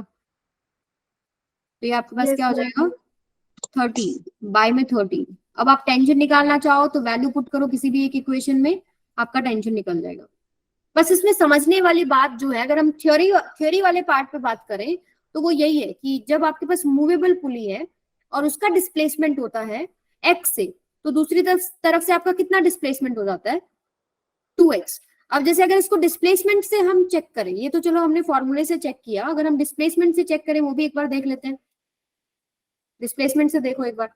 तो ये आपके पास Yes, क्या हो ma'am. जाएगा, 13 बाय में 13। अब आप टेंशन निकालना चाहो तो वैल्यू पुट करो किसी भी एक इक्वेशन में, आपका टेंशन निकल जाएगा। बस इसमें समझने वाली बात जो है, अगर हम थ्योरी वाले पार्ट पे बात करें तो वो यही है कि जब आपके पास मूवेबल पुली है और उसका डिस्प्लेसमेंट होता है x से, तो दूसरी तरफ से आपका कितना डिस्प्लेसमेंट हो जाता है, 2x। अब जैसे अगर इसको डिस्प्लेसमेंट से हम चेक करें, ये तो चलो हमने फॉर्मूले से चेक किया, अगर हम डिस्प्लेसमेंट से चेक करें वो भी एक बार देख लेते हैं। डिस्प्लेसमेंट से देखो एक बार,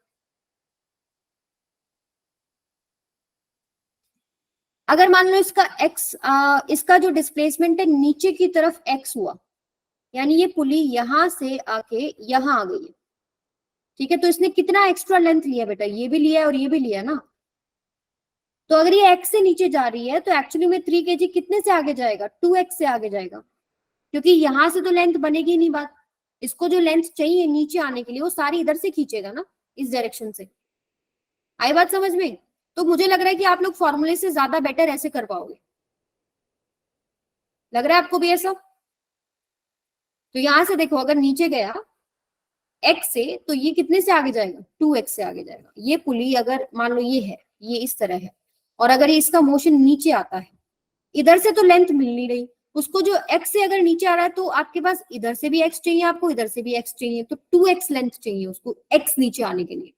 अगर मान लो इसका x इसका जो डिस्प्लेसमेंट है नीचे की तरफ x हुआ, यानी ये पुली यहां से आके यहां आ गई है, ठीक है, तो इसने कितना एक्स्ट्रा लेंथ लिया बेटा, ये भी लिया है और ये भी लिया ना। तो अगर ये x से नीचे जा रही है तो एक्चुअली में 3 kg कितने से आगे जाएगा, 2x से आगे जाएगा, क्योंकि यहां से तो लेंथ बनेगी ही नहीं बात। इसको जो लेंथ चाहिए नीचे आने के लिए वो सारी इधर से खींचेगा ना, इस डायरेक्शन से। आई बात समझ में? तो मुझे लग रहा है कि आप लोग फॉर्मूले से ज्यादा बेटर ऐसे कर पाओगे, लग रहा है आपको भी ऐसा? तो यहां से देखो, अगर नीचे गया x से तो ये कितने से आगे जाएगा, 2x से आगे जाएगा। ये पुली अगर मान लो ये है, ये इस तरह है, और अगर ये इसका मोशन नीचे आता है, इधर से तो लेंथ मिल नहीं रही उसको, जो x से अगर नीचे आ रहा है तो आपके पास इधर से भी x चाहिए, आपको इधर से भी x चाहिए, तो 2x लेंथ चाहिए उसको x नीचे आने के लिए।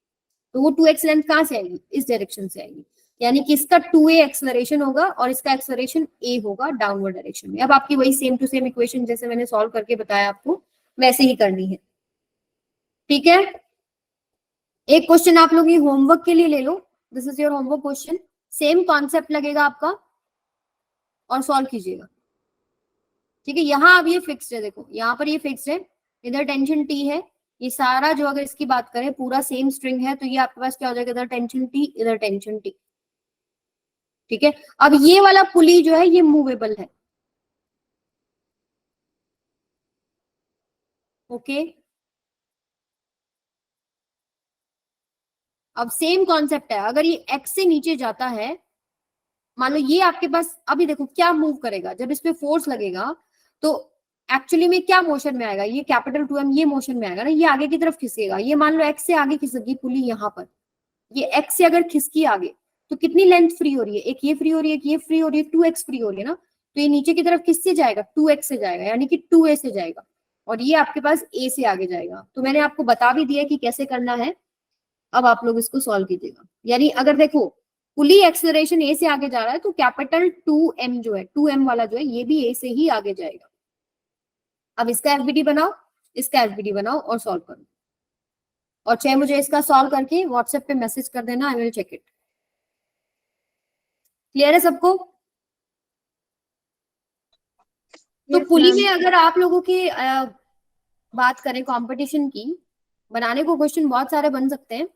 तो वो 2x लेंथ कहां से आएगी, इस डायरेक्शन से आएगी, यानी कि इसका 2a एक्सलरेशन होगा और इसका एक्सलरेशन a होगा डाउनवर्ड डायरेक्शन में। अब आपकी वही सेम टू सेम इक्वेशन जैसे मैंने सॉल्व करके बताया आपको वैसे ही करनी है, ठीक है। एक क्वेश्चन आप लोग ये होमवर्क के लिए ले लो, this is your homework question, same concept लगेगा आपका और सॉल्व कीजिएगा, ठीक है। यहाँ अब ये फिक्स्ड है, देखो यहाँ पर ये फिक्स्ड है, इधर टेंशन T है, ये सारा जो अगर इसकी बात करें पूरा सेम स्ट्रिंग है, तो ये आपके पास क्या हो जाएगा, इधर टेंशन T इधर टेंशन T, ठीक है। अब ये वाला पुली जो है ये मूवेबल है, ओके। अब सेम कॉन्सेप्ट है, अगर ये x से नीचे जाता है, मान लो ये आपके पास, अभी देखो क्या मूव करेगा, जब इस पे फोर्स लगेगा तो एक्चुअली में क्या मोशन में आएगा, ये कैपिटल 2M ये मोशन में आएगा ना, ये आगे की तरफ खिसकेगा। ये मान लो x से आगे खिसकी पुली यहाँ पर, ये x से अगर खिसकी आगे तो कितनी लेंथ फ्री हो रही है, एक ये फ्री हो रही है, एक ये फ्री हो रही है, 2x फ्री हो रही है ना, तो ये नीचे की तरफ किससे जाएगा, 2x से जाएगा, यानी कि 2a से जाएगा, और ये आपके पास a से आगे जाएगा। तो मैंने आपको बता भी दिया कि कैसे करना है, अब आप लोग इसको सॉल्व कीजिएगा। यानी अगर देखो पुली एक्सेलरेशन a से आगे जा रहा है तो कैपिटल 2M जो है, 2M वाला जो है ये भी a से ही आगे जाएगा। अब इसका एफबीडी बनाओ, इसका एफबीडी बनाओ और सॉल्व करो, और चाहे मुझे इसका सॉल्व करके व्हाट्सएप पे मैसेज कर देना, I will check it. Clear है सबको? तो Yes, पुली ma'am. में अगर आप लोगों की बात करें कंपटीशन की, बनाने को क्वेश्चन बहुत सारे बन सकते हैं,